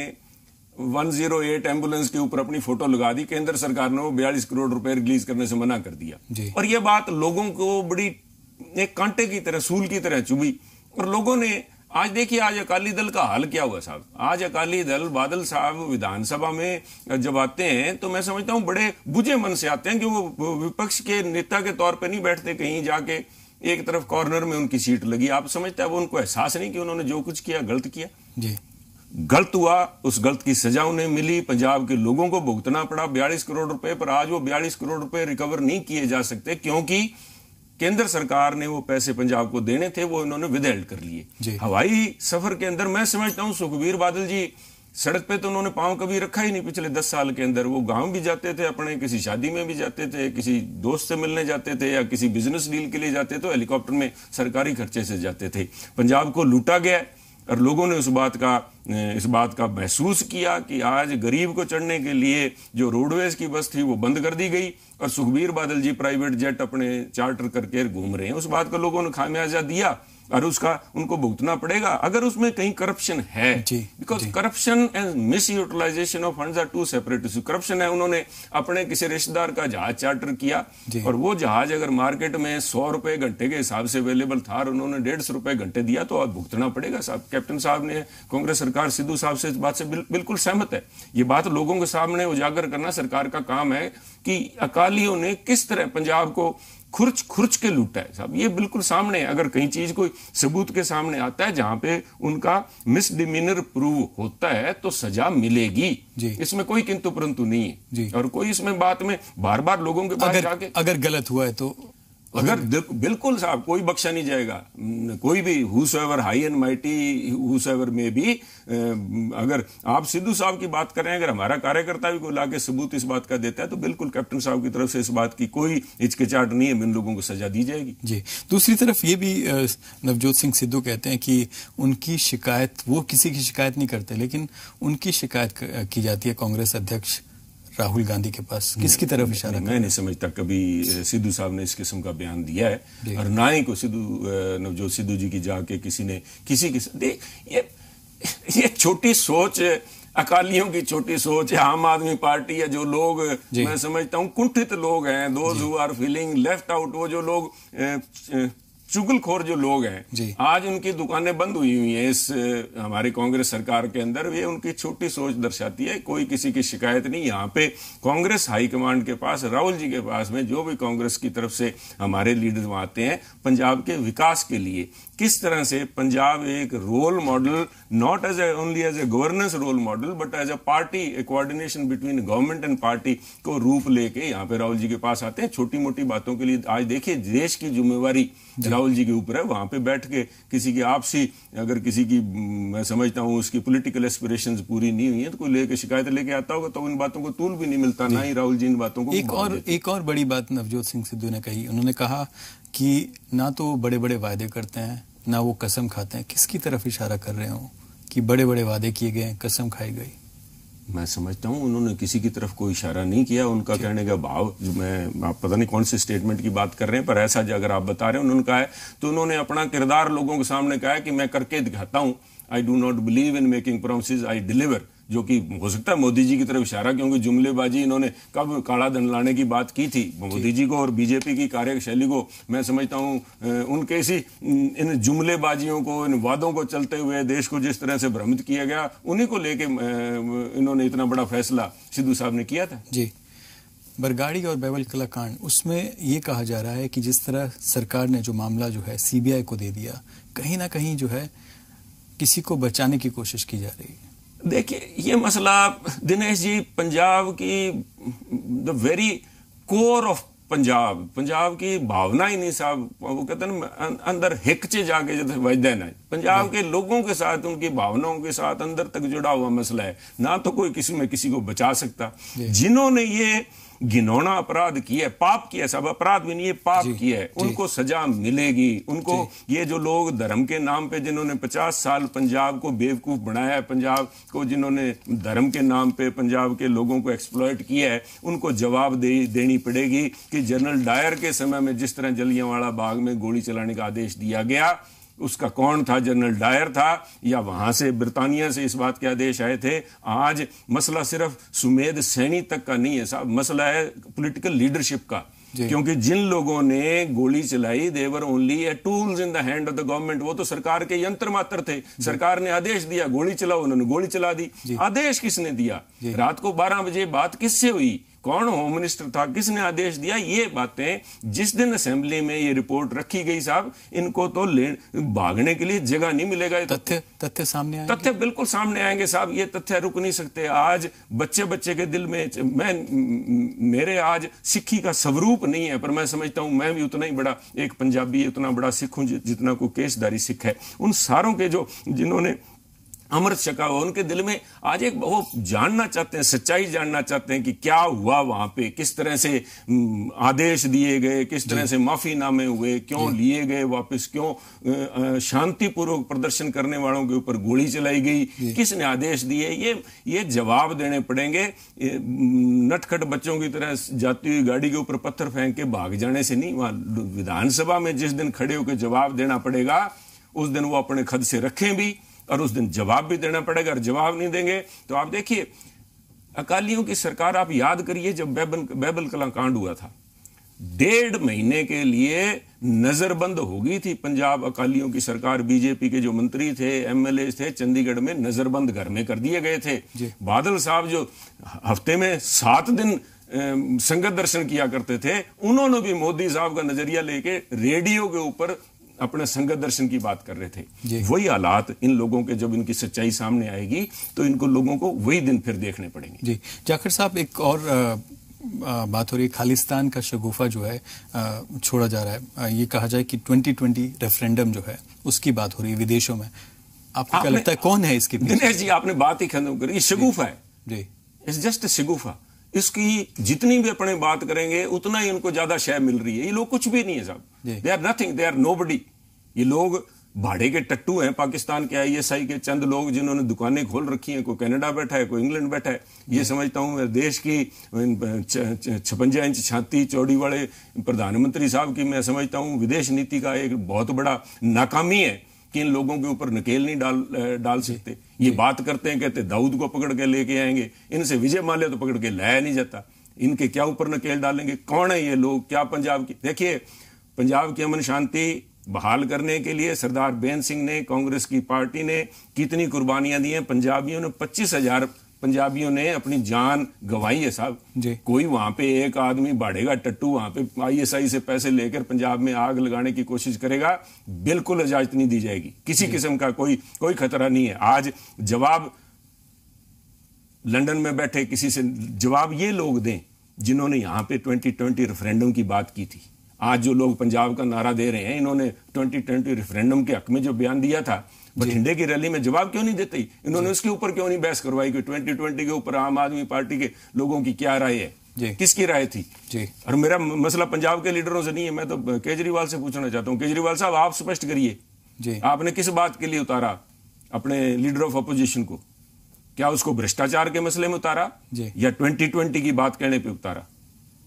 108 एम्बुलेंस के ऊपर अपनी फोटो लगा दी। केंद्र सरकार ने वो 42 करोड़ रुपए रिलीज करने से मना कर दिया और ये बात लोगों को बड़ी एक कांटे की तरह, सूल की तरह चुभी। और लोगों ने आज देखिए, आज अकाली दल का हाल क्या हुआ साहब। आज अकाली दल, बादल साहब विधानसभा में जब आते हैं तो मैं समझता हूं बड़े बुझे मन से आते हैं कि वो विपक्ष के नेता के तौर पे नहीं बैठते कहीं जाके एक तरफ कॉर्नर में उनकी सीट लगी। आप समझते हैं वो उनको एहसास नहीं कि उन्होंने जो कुछ किया गलत किया। गलत हुआ, उस गलत की सजा उन्हें मिली, पंजाब के लोगों को भुगतना पड़ा 42 करोड़ रुपए। पर आज वो 42 करोड़ रुपए रिकवर नहीं किए जा सकते क्योंकि केंद्र सरकार ने वो पैसे पंजाब को देने थे, वो इन्होंने विदहेल्ड कर लिए। हवाई सफर के अंदर मैं समझता हूं सुखबीर बादल जी सड़क पे तो उन्होंने पांव कभी रखा ही नहीं पिछले 10 साल के अंदर। वो गांव भी जाते थे, अपने किसी शादी में भी जाते थे, किसी दोस्त से मिलने जाते थे या किसी बिजनेस डील के लिए जाते तो हेलीकॉप्टर में सरकारी खर्चे से जाते थे। पंजाब को लूटा गया और लोगों ने इस बात का महसूस किया कि आज गरीब को चढ़ने के लिए जो रोडवेज की बस थी वो बंद कर दी गई और सुखबीर बादल जी प्राइवेट जेट अपने चार्टर करके घूम रहे हैं। उस बात का लोगों ने खामियाजा दिया और उसका उनको भुगतना पड़ेगा अगर उसमें कहीं करप्शन है। Because corruption and misutilisation of funds are two separate issue. Corruption है, उन्होंने अपने किसी रिश्तेदार का जहाज चार्टर किया और वो जहाज अगर मार्केट में 100 रुपए घंटे के हिसाब से अवेलेबल था और उन्होंने 150 रुपए घंटे दिया तो अब भुगतना पड़ेगा साहब। कैप्टन साहब ने, कांग्रेस सरकार सिद्धू साहब से इस बात से बिल्कुल सहमत है। ये बात लोगों के सामने उजागर करना सरकार का काम है कि अकालियों ने किस तरह पंजाब को खुर्च के लूटा है साहब। ये बिल्कुल सामने है। अगर कहीं चीज कोई सबूत के सामने आता है जहां पे उनका मिसडिमीनर प्रूव होता है तो सजा मिलेगी। इसमें कोई किंतु परंतु नहीं है और कोई इसमें बात में बार बार लोगों के पास जाके अगर गलत हुआ है तो अगर बिल्कुल साहब कोई बख्शा नहीं जाएगा। कोई भी हुसएवर हाई एंड माइटी हुसएवर में भी अगर आप सिद्धू साहब की बात करें, अगर हमारा कार्यकर्ता भी कोई लाके सबूत इस बात का देता है तो बिल्कुल कैप्टन साहब की तरफ से इस बात की कोई हिचकिचाहट नहीं है, इन लोगों को सजा दी जाएगी। जी, दूसरी तरफ ये भी नवजोत सिंह सिद्धू कहते हैं कि उनकी शिकायत, वो किसी की शिकायत नहीं करते लेकिन उनकी शिकायत की जाती है कांग्रेस अध्यक्ष राहुल गांधी के पास। किसकी तरफ इशारा? मैं नहीं समझता कभी सिद्धू साहब ने इस किस्म का बयान दिया है और ना ही को नवजोत सिद्धू जी की जाके किसी ने ये छोटी सोच अकालियों की छोटी सोच है। आम आदमी पार्टी है, जो लोग मैं समझता हूं कुंठित लोग हैं, those who are feeling left out, वो जो लोग चुगलखोर जो लोग हैं, आज उनकी दुकानें बंद हुई हैं इस हमारे कांग्रेस सरकार के अंदर। ये उनकी छोटी सोच दर्शाती है। कोई किसी की शिकायत नहीं। यहाँ पे कांग्रेस हाईकमांड के पास, राहुल जी के पास में जो भी कांग्रेस की तरफ से हमारे लीडर वहां आते हैं पंजाब के विकास के लिए, किस तरह से पंजाब एक role model, not as only as a governance role model but as a party, a coordination between government and party को रूप लेके यहाँ पे राहुल जी के पास आते हैं। छोटी मोटी बातों के लिए आज देखिए देश की जिम्मेवारी राहुल जी के ऊपर है। वहां पे बैठ के किसी की आपसी, अगर किसी की मैं समझता हूं उसकी पॉलिटिकल एस्पिरेशंस पूरी नहीं हुई है तो कोई लेके शिकायत लेके आता होगा तो इन बातों को तूल भी नहीं मिलता, ना ही राहुल जी इन बातों को। एक और बड़ी बात नवजोत सिंह सिद्धू ने कही, उन्होंने कहा कि ना तो बड़े बड़े वादे करते हैं ना वो कसम खाते हैं। किसकी तरफ इशारा कर रहे हो कि बड़े बड़े वादे किए गए, कसम खाई गई? मैं समझता हूं उन्होंने किसी की तरफ कोई इशारा नहीं किया। उनका कहने का भाव, जो आप पता नहीं कौन से स्टेटमेंट की बात कर रहे हैं, पर ऐसा जो अगर आप बता रहे हैं उन्होंने कहा है तो उन्होंने अपना किरदार लोगों के सामने कहा है कि मैं करके दिखाता हूं। आई do not believe in making promises, I deliver, जो कि हो सकता है मोदी जी की तरफ इशारा, क्योंकि जुमलेबाजी इन्होंने कब काला धन लाने की बात की थी मोदी जी को और बीजेपी की कार्यशैली को मैं समझता हूं उनके इसी इन जुमलेबाजियों को, इन वादों को चलते हुए देश को जिस तरह से भ्रमित किया गया, उन्हीं को लेके इन्होंने इतना बड़ा फैसला सिद्धू साहब ने किया था। जी, बरगाड़ी और बैवल कला कांड, उसमें ये कहा जा रहा है कि जिस तरह सरकार ने जो मामला जो है सीबीआई को दे दिया, कहीं ना कहीं जो है किसी को बचाने की कोशिश की जा रही है। देखिए ये मसला दिनेश जी पंजाब की the very core of Punjab की भावना ही नहीं साहब, वो कहते हैं ना अंदर हिकचे जाके जैसे वजदा है। पंजाब के लोगों के साथ, उनकी भावनाओं के साथ अंदर तक जुड़ा हुआ मसला है, ना तो कोई किसी में किसी को बचा सकता। जिन्होंने ये घिनौना अपराध किया, पाप किया, सब अपराध भी नहीं है, पाप किया है, उनको सजा मिलेगी। उनको ये जो लोग धर्म के नाम पे जिन्होंने 50 साल पंजाब को बेवकूफ बनाया है, पंजाब को जिन्होंने धर्म के नाम पे पंजाब के लोगों को एक्सप्लॉइट किया है, उनको जवाब देनी पड़ेगी कि जनरल डायर के समय में जिस तरह जलियांवाला बाग में गोली चलाने का आदेश दिया गया, उसका कौन था? जनरल डायर था, या वहां से ब्रिटानिया से इस बात के आदेश आए थे? आज मसला सिर्फ सुमेध सैनी तक का नहीं है साहब, मसला है पॉलिटिकल लीडरशिप का। क्योंकि जिन लोगों ने गोली चलाई, they are only a tools in the hand of the government. वो तो सरकार के यंत्र मात्र थे। सरकार ने आदेश दिया गोली चलाओ, उन्होंने गोली चला दी। आदेश किसने दिया? रात को 12 बजे बात किससे हुई? कौन होम मिनिस्टर था? किसने आदेश दिया? ये बातें जिस दिन असेंबली में ये रिपोर्ट रखी गई साहब, इनको तो भागने के लिए जगह नहीं मिलेगा। तथ्य सामने आएंगे, तथ्य बिल्कुल सामने आएंगे साहब। ये तथ्य रुक नहीं सकते। आज बच्चे के दिल में मेरे आज सिक्खी का स्वरूप नहीं है, पर मैं समझता हूं मैं भी उतना ही बड़ा एक पंजाबी, उतना बड़ा सिख हूं जितना को केसधारी सिख है। उन सारों के जो जिन्होंने अमृत छका हुआ, उनके दिल में आज एक वो जानना चाहते हैं, सच्चाई जानना चाहते हैं कि क्या हुआ वहां पे, किस तरह से आदेश दिए गए, किस तरह से माफीनामे हुए, क्यों लिए गए वापस, क्यों शांतिपूर्वक प्रदर्शन करने वालों के ऊपर गोली चलाई गई, किसने आदेश दिए। ये जवाब देने पड़ेंगे। नटखट बच्चों की तरह जाती हुई गाड़ी के ऊपर पत्थर फेंक के भाग जाने से नहीं। वहां विधानसभा में जिस दिन खड़े होकर जवाब देना पड़ेगा, उस दिन वो अपने खद से रखें भी, और उस दिन जवाब भी देना पड़ेगा। और जवाब नहीं देंगे तो आप देखिए, अकालियों की सरकार आप याद करिए, जब बैबल कला कांड हुआ था, 1.5 महीने के लिए नजरबंद हो गई थी पंजाब अकालियों की सरकार। बीजेपी के जो मंत्री थे, एमएलए थे, चंडीगढ़ में नजरबंद घर में कर दिए गए थे। बादल साहब जो हफ्ते में 7 दिन संगत दर्शन किया करते थे, उन्होंने भी मोदी साहब का नजरिया लेके रेडियो के ऊपर अपने संगत दर्शन की बात कर रहे थे। वही हालात इन लोगों के, जब इनकी सच्चाई सामने आएगी तो इनको लोगों को वही दिन फिर देखने पड़ेंगे। जी जाखड़ साहब, एक और बात हो रही है, खालिस्तान का शगुफा जो है छोड़ा जा रहा है। ये कहा जाए कि 2020 रेफरेंडम जो है उसकी बात हो रही है विदेशों में। आपको क्या लगता है कौन है इसके पीछे? दिनेश जी, आपने बात ही खत्म करी। शगुफा है जी, इट्स जस्ट शगुफा। इसकी जितनी भी अपने बात करेंगे उतना ही उनको ज्यादा शय मिल रही है। ये लोग कुछ भी नहीं है साहब, they are nothing, they are nobody. ये लोग भाड़े के टट्टू हैं। पाकिस्तान के ISI के चंद लोग जिन्होंने दुकानें खोल रखी हैं, कोई कनाडा बैठा है, कोई इंग्लैंड बैठा है। ये समझता हूं मैं देश की 56 इंच छाती चौड़ी वाले प्रधानमंत्री साहब की मैं समझता हूं विदेश नीति का एक बहुत बड़ा नाकामी है कि इन लोगों के ऊपर नकेल नहीं डाल सकते। ये बात करते हैं, कहते दाऊद को पकड़ के लेके आएंगे, इनसे विजय माल्या तो पकड़ के लाया नहीं जाता। इनके क्या ऊपर नकेल डालेंगे? कौन है ये लोग? क्या पंजाब की, देखिए पंजाब की अमन शांति बहाल करने के लिए सरदार बेन सिंह ने, कांग्रेस की पार्टी ने कितनी कुर्बानियां दी हैं। पंजाबियों ने 25,000 पंजाबियों ने अपनी जान गंवाई है साहब। कोई वहां पे एक आदमी बाढ़ेगा टट्टू वहां पे ISI से पैसे लेकर पंजाब में आग लगाने की कोशिश करेगा, बिल्कुल इजाजत नहीं दी जाएगी। किसी किस्म का कोई खतरा नहीं है। आज जवाब लंदन में बैठे किसी से जवाब ये लोग दें जिन्होंने यहां पे 2020 रेफरेंडम की बात की थी। आज जो लोग पंजाब का नारा दे रहे हैं, इन्होंने 2020 रेफरेंडम के हक में जो बयान दिया था, बठिंडे की रैली में जवाब क्यों नहीं देते? इन्होंने उसके ऊपर क्यों नहीं बहस करवाई कि 2020 के ऊपर आम आदमी पार्टी के लोगों की क्या राय है, किसकी राय थी? और मेरा मसला पंजाब के लीडरों से नहीं है, मैं तो केजरीवाल से पूछना चाहता हूं। केजरीवाल साहब, आप स्पष्ट करिए, आपने किस बात के लिए उतारा अपने लीडर ऑफ अपोजिशन को? क्या उसको भ्रष्टाचार के मसले में उतारा या 2020 की बात कहने पर उतारा?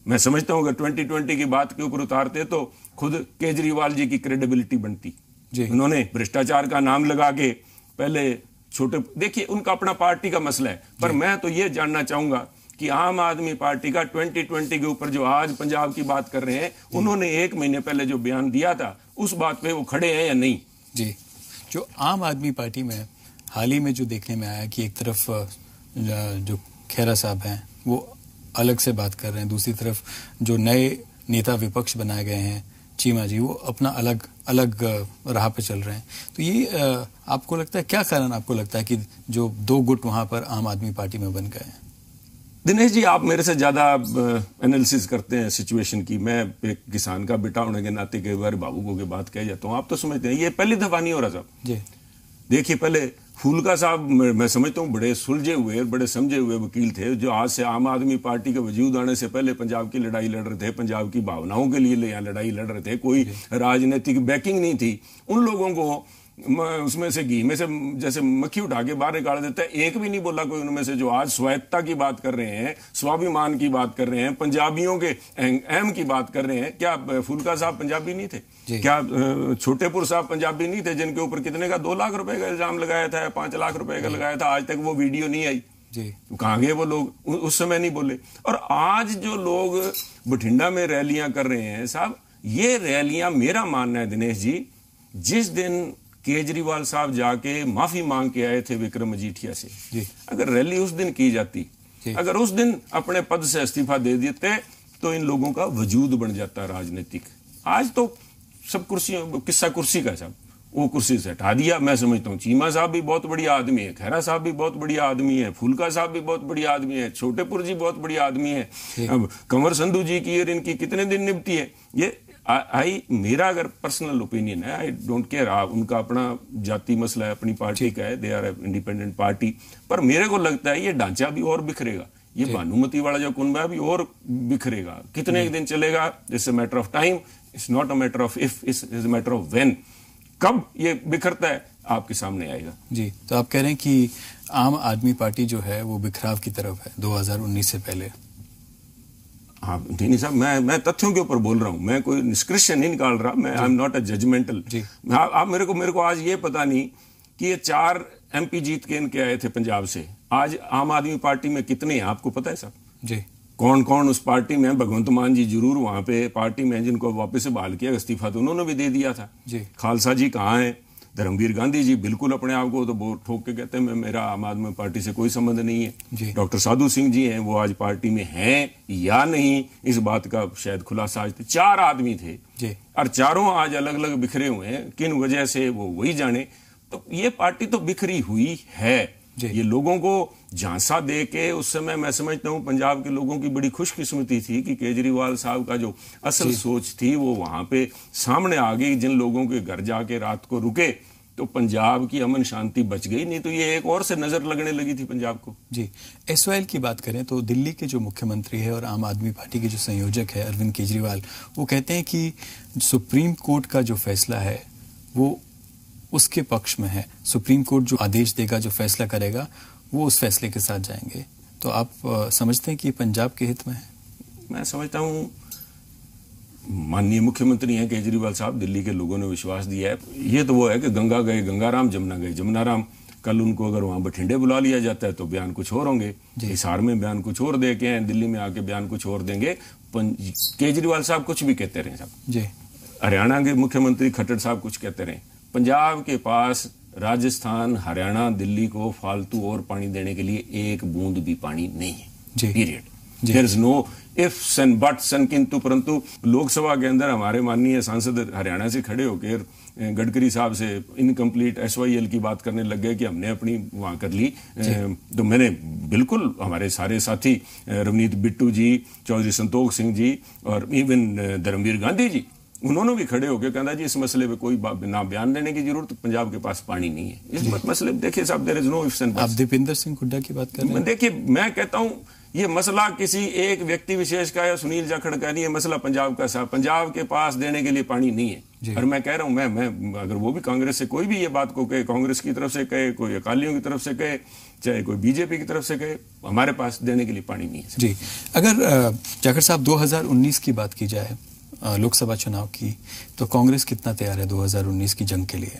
मैं समझता हूं अगर 2020 की बात के ऊपर उतारते तो खुद केजरीवाल जी की क्रेडिबिलिटी बनती। उन्होंने भ्रष्टाचार का नाम लगा के पहले छोटे, देखिए उनका अपना पार्टी का मसला है, पर मैं तो ये जानना चाहूंगा कि आम आदमी पार्टी का 2020 के ऊपर जो आज पंजाब की बात कर रहे हैं, उन्होंने 1 महीने पहले जो बयान दिया था उस बात पे वो खड़े हैं या नहीं? जी, जो आम आदमी पार्टी में हाल ही में जो देखने में आया कि एक तरफ जो खेरा साहब हैं वो अलग से बात कर रहे हैं, दूसरी तरफ जो नए नेता विपक्ष बनाए गए हैं चीमा जी, वो अपना अलग राह पे चल रहे हैं। तो ये आपको लगता है, क्या कारण आपको लगता है कि जो 2 गुट वहां पर आम आदमी पार्टी में बन गए हैं? दिनेश जी, आप मेरे से ज्यादा एनालिसिस करते हैं सिचुएशन की। मैं एक किसान का बेटा होने के नाते कई बार बाबू की बात कह जाता हूं। आप तो समझते हैं ये पहली दफा नहीं हो रहा साहब जी। देखिए, पहले फूलका साहब मैं समझता हूं बड़े सुलझे हुए, बड़े समझे हुए वकील थे, जो आज से आम आदमी पार्टी के वजूद आने से पहले पंजाब की लड़ाई लड़ रहे थे, पंजाब की भावनाओं के लिए यहाँ लड़ाई लड़ रहे थे। कोई राजनीतिक बैकिंग नहीं थी। उन लोगों को उसमें से घी में से जैसे मक्खी उठा के बाहर निकाल देता है। एक भी नहीं बोला कोई उनमें से जो आज स्वायत्ता की बात कर रहे हैं, स्वाभिमान की बात कर रहे हैं, पंजाबियों के अहम की बात कर रहे हैं। क्या फूलका साहब पंजाबी नहीं थे? क्या छोटेपुर साहब पंजाबी नहीं थे, जिनके ऊपर कितने का 2 लाख रुपए का इल्जाम लगाया था, 5 लाख रुपए का लगाया था? आज तक वो वीडियो नहीं आई। कहां गए वो लोग? उस समय नहीं बोले। और आज जो लोग बठिंडा में रैलियां कर रहे हैं साहब, ये रैलियां, मेरा मानना है दिनेश जी, जिस दिन केजरीवाल साहब जाके माफी मांग के आए थे विक्रम मजीठिया से, अगर रैली उस दिन की जाती, अगर उस दिन अपने पद से इस्तीफा दे देते, तो इन लोगों का वजूद बन जाता राजनीतिक। आज तो सब कुर्सियों, किस्सा कुर्सी का साहब, वो कुर्सी से हटा दिया। मैं समझता हूँ चीमा साहब भी बहुत बढ़िया आदमी है, खैरा साहब भी बहुत बढ़िया आदमी है, फूलका साहब भी बहुत बढ़िया आदमी है, छोटेपुर जी बहुत बढ़िया आदमी है। अब कंवर संधू जी की और इनकी कितने दिन निपटी है ये। मेरा अगर पर्सनल ओपिनियन है, आई डोंट केयर, उनका अपना जाति मसला है, अपनी पार्टी का है, दे आर इंडिपेंडेंट पार्टी। पर मेरे को लगता है ये ढांचा भी और बिखरेगा, ये भानुमति वाला जो कुनबा भी और बिखरेगा। कितने एक दिन चलेगा, it's a matter of time, it's not a matter of if, it's a matter of when. कब ये बिखरता है आपके सामने आएगा। जी, तो आप कह रहे हैं कि आम आदमी पार्टी जो है वो बिखराव की तरफ है 2019 से पहले। हाँ नहीं साहब, मैं तथ्यों के ऊपर बोल रहा हूं, मैं कोई निष्कर्ष नहीं निकाल रहा, मैं I am not a judgemental. आप मेरे को आज ये पता नहीं कि ये 4 MP जीत के इनके आए थे पंजाब से, आज आम आदमी पार्टी में कितने हैं आपको पता है साहब? जी। कौन कौन उस पार्टी में? भगवंत मान जी जरूर वहां पे पार्टी में, जिनको वापस से बहाल किया, इस्तीफा तो उन्होंने भी दे दिया था जी। खालसा जी कहाँ हैं? धर्मवीर गांधी जी बिल्कुल अपने आप को तो बहुत ठोक के कहते हैं मेरा आम आदमी पार्टी से कोई संबंध नहीं है। डॉक्टर साधु सिंह जी हैं, वो आज पार्टी में हैं या नहीं, इस बात का शायद खुलासा आज 4 आदमी थे जी। और चारों आज अलग अलग बिखरे हुए हैं, किन वजह से वो वही जाने। तो ये पार्टी तो बिखरी हुई है। ये लोगों को झांसा दे के उस समय मैं समझता हूं पंजाब के लोगों की बड़ी खुशकिस्मती थी कि केजरीवाल साहब का जो असल सोच थी वो वहां पे सामने आ गई। जिन लोगों के घर जाके रात को रुके तो पंजाब की अमन शांति बच गई, नहीं तो ये एक और से नजर लगने लगी थी पंजाब को। जी, SYL की बात करें तो दिल्ली के जो मुख्यमंत्री है और आम आदमी पार्टी के जो संयोजक है अरविंद केजरीवाल, वो कहते हैं कि सुप्रीम कोर्ट का जो फैसला है वो उसके पक्ष में है। सुप्रीम कोर्ट जो आदेश देगा, जो फैसला करेगा, वो उस फैसले के साथ जाएंगे। तो आप समझते हैं कि पंजाब के हित में है? मैं समझता हूं माननीय मुख्यमंत्री हैं केजरीवाल साहब, दिल्ली के लोगों ने विश्वास दिया है। ये तो वो है कि गंगा गए गंगाराम, जमुना गए जमुनाराम। कल उनको अगर वहां बठिंडे बुला लिया जाता है तो बयान कुछ और होंगे, हिसार में बयान कुछ और दे के हैं, दिल्ली में आके बयान कुछ और देंगे। केजरीवाल साहब कुछ भी कहते रहे साहब जी। हरियाणा के मुख्यमंत्री खट्टर साहब कुछ कहते रहे। पंजाब के पास राजस्थान, हरियाणा, दिल्ली को फालतू और पानी देने के लिए एक बूंद भी पानी नहीं है, period. There is no ifs and buts and किंतु परंतु। लोकसभा के अंदर हमारे माननीय सांसद हरियाणा से खड़े होकर गडकरी साहब से इनकम्प्लीट SYL की बात करने लग गए कि हमने अपनी वहां कर ली। तो मैंने बिल्कुल, हमारे सारे साथी रवनीत बिट्टू जी, चौधरी संतोख सिंह जी और इवन धर्मवीर गांधी जी, उन्होंने भी खड़े होकर कहना जी इस मसले पे कोई ना बयान देने की जरूरत, पंजाब के पास पानी नहीं है। इस मसले देखिए साहब, there is no ifs and buts. आप दीपेंद्र सिंह हुड्डा की बात कर रहे हैं। देखिए, मैं कहता हूं ये मसला किसी एक व्यक्ति विशेष का या सुनील जाखड़ का नहीं है, मसला पंजाब का साहब। पंजाब के पास देने के लिए पानी नहीं है। और मैं कह रहा हूं, मैं अगर वो भी कांग्रेस से कोई भी ये बात को कहे, कांग्रेस की तरफ से कहे, कोई अकालियों की तरफ से कहे, चाहे कोई बीजेपी की तरफ से कहे, हमारे पास देने के लिए पानी नहीं है जी। अगर जाखड़ साहब 2019 की बात की जाए, लोकसभा चुनाव की, तो कांग्रेस कितना तैयार है 2019 की जंग के लिए?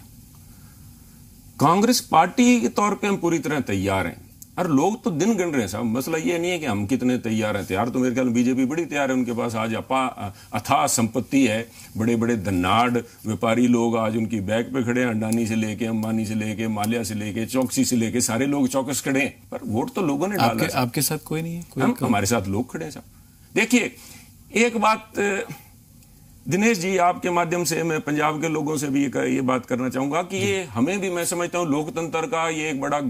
कांग्रेस पार्टी के तौर पे हम पूरी तरह तैयार हैं, और लोग तो दिन गिन रहे हैं साहब। मसला ये नहीं है कि हम कितने तैयार हैं। तैयार तो मेरे ख्याल में बीजेपी बड़ी तैयार है, उनके पास आज अथाह संपत्ति है, बड़े बड़े धनाढ़ व्यापारी लोग आज उनकी बैक पे खड़े हैं, अडानी से लेके, अंबानी से लेके, माल्या से लेके, चौकसी से लेके, सारे लोग चौकस खड़े हैं। पर वोट तो लोगों ने डाला। आपके साथ कोई नहीं है? हमारे साथ लोग खड़े हैं साहब। देखिए, एक बात दिनेश जी, आपके माध्यम से मैं पंजाब के लोगों से भी ये बात करना चाहूंगा कि ये हमें भी, मैं समझता हूं, लोकतंत्र का ये एक बड़ा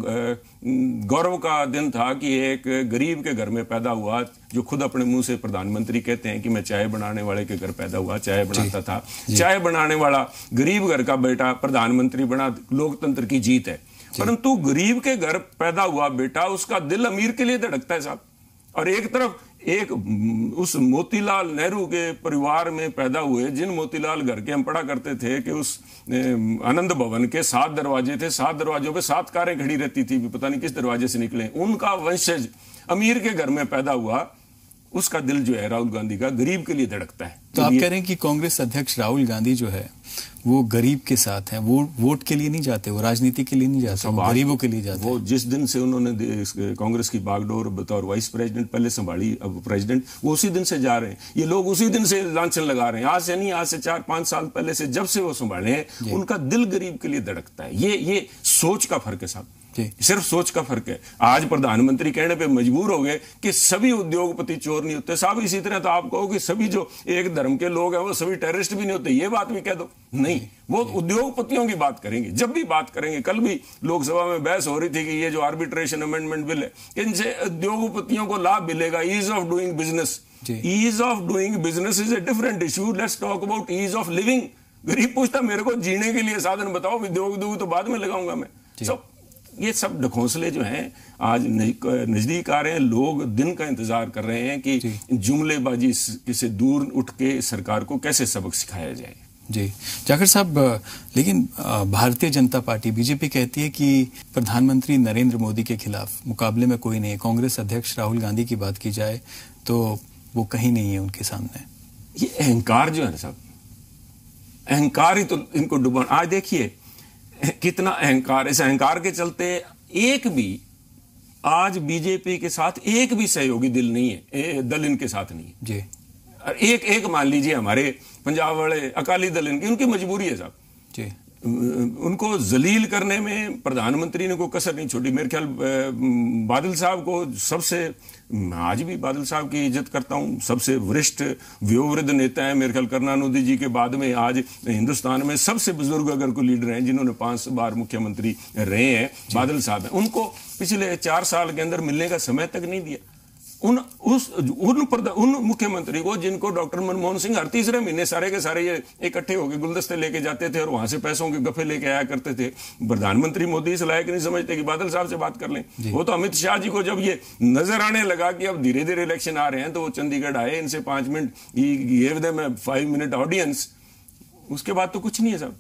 गौरव का दिन था कि एक गरीब के घर में पैदा हुआ, जो खुद अपने मुंह से प्रधानमंत्री कहते हैं कि मैं चाय बनाने वाले के घर पैदा हुआ, चाय बनाता था, चाय बनाने वाला गरीब घर का बेटा प्रधानमंत्री बना। लोकतंत्र की जीत है। परंतु गरीब के घर पैदा हुआ बेटा, उसका दिल अमीर के लिए धड़कता है साहब। और एक तरफ उस मोतीलाल नेहरू के परिवार में पैदा हुए, जिन मोतीलाल घर के हम पढ़ा करते थे कि उस आनंद भवन के 7 दरवाजे थे, 7 दरवाजों पे 7 कारें खड़ी रहती थी, पता नहीं किस दरवाजे से निकले। उनका वंशज अमीर के घर में पैदा हुआ, उसका दिल जो है राहुल गांधी का गरीब के लिए धड़कता है। तो आप कह रहे हैं कि कांग्रेस अध्यक्ष राहुल गांधी जो है वो गरीब के साथ हैं, वो वोट के लिए नहीं जाते, वो राजनीति के लिए नहीं जाते, वो गरीबों के लिए जाते। वो जिस दिन से उन्होंने कांग्रेस की बागडोर बतौर वाइस प्रेसिडेंट पहले संभाली, अब प्रेसिडेंट, वो उसी दिन से जा रहे हैं। ये लोग उसी दिन से लांछन लगा रहे हैं, आज से नहीं, आज से 4-5 साल पहले से, जब से वो संभाले हैं, उनका दिल गरीब के लिए धड़कता है। ये सोच का फर्क है साहब, सिर्फ सोच का फर्क है। आज प्रधानमंत्री कहने पे मजबूर हो गए कि सभी उद्योगपति चोर नहीं होते साहब। इसी तरह तो आप कहो कि सभी जो एक धर्म के लोग हैं वो सभी टेररिस्ट भी नहीं होते, ये बात भी कह दो। नहीं, वो उद्योगपतियों की बात करेंगे, जब भी बात करेंगे। कल भी लोकसभा में बहस हो रही थी कि ये जो आर्बिट्रेशन अमेंडमेंट बिल है, इनसे उद्योगपतियों को लाभ मिलेगा, ease of doing business. Ease of doing business is a different issue, let's talk about ease of living. गरीब पूछता मेरे को जीने के लिए साधन बताओ, उद्योग तो बाद में लगाऊंगा मैं। सब ये सब ढकोसले जो हैं आज नजदीक आ रहे हैं। लोग दिन का इंतजार कर रहे हैं कि जुमलेबाजी से दूर उठ के सरकार को कैसे सबक सिखाया जाए। जी जाखड़ साहब, लेकिन भारतीय जनता पार्टी बीजेपी कहती है कि प्रधानमंत्री नरेंद्र मोदी के खिलाफ मुकाबले में कोई नहीं है। कांग्रेस अध्यक्ष राहुल गांधी की बात की जाए तो वो कहीं नहीं है उनके सामने। ये अहंकार जो है ना साहब, अहंकार ही तो इनको डुबा। आज देखिए कितना अहंकार, इस अहंकार के चलते एक भी आज बीजेपी के साथ एक भी सहयोगी दल इनके साथ नहीं है जी। एक मान लीजिए हमारे पंजाब वाले अकाली दल, उनकी मजबूरी है साहब जी। उनको जलील करने में प्रधानमंत्री ने कोई कसर नहीं छोड़ी। मेरे ख्याल बादल साहब को सबसे, आज भी बादल साहब की इज्जत करता हूं, सबसे वरिष्ठ वयोवृद्ध नेता है मेरे ख्याल करुणानिधि जी के बाद में। आज हिंदुस्तान में सबसे बुजुर्ग अगर कोई लीडर हैं जिन्होंने 5 बार मुख्यमंत्री रहे हैं, बादल साहब हैं। उनको पिछले 4 साल के अंदर मिलने का समय तक नहीं दिया उन मुख्यमंत्री को जिनको डॉक्टर मनमोहन सिंह हर तीसरे महीने सारे के सारे ये इकट्ठे होकर गुलदस्ते लेके जाते थे और वहां से पैसों के गफे लेके आया करते थे। प्रधानमंत्री मोदी इस लायक नहीं समझते कि बादल साहब से बात कर लें। वो तो अमित शाह जी को जब ये नजर आने लगा कि अब धीरे धीरे इलेक्शन आ रहे हैं तो वो चंडीगढ़ आए, इनसे 5 मिनट, 5 मिनट ऑडियंस, उसके बाद तो कुछ नहीं है साहब।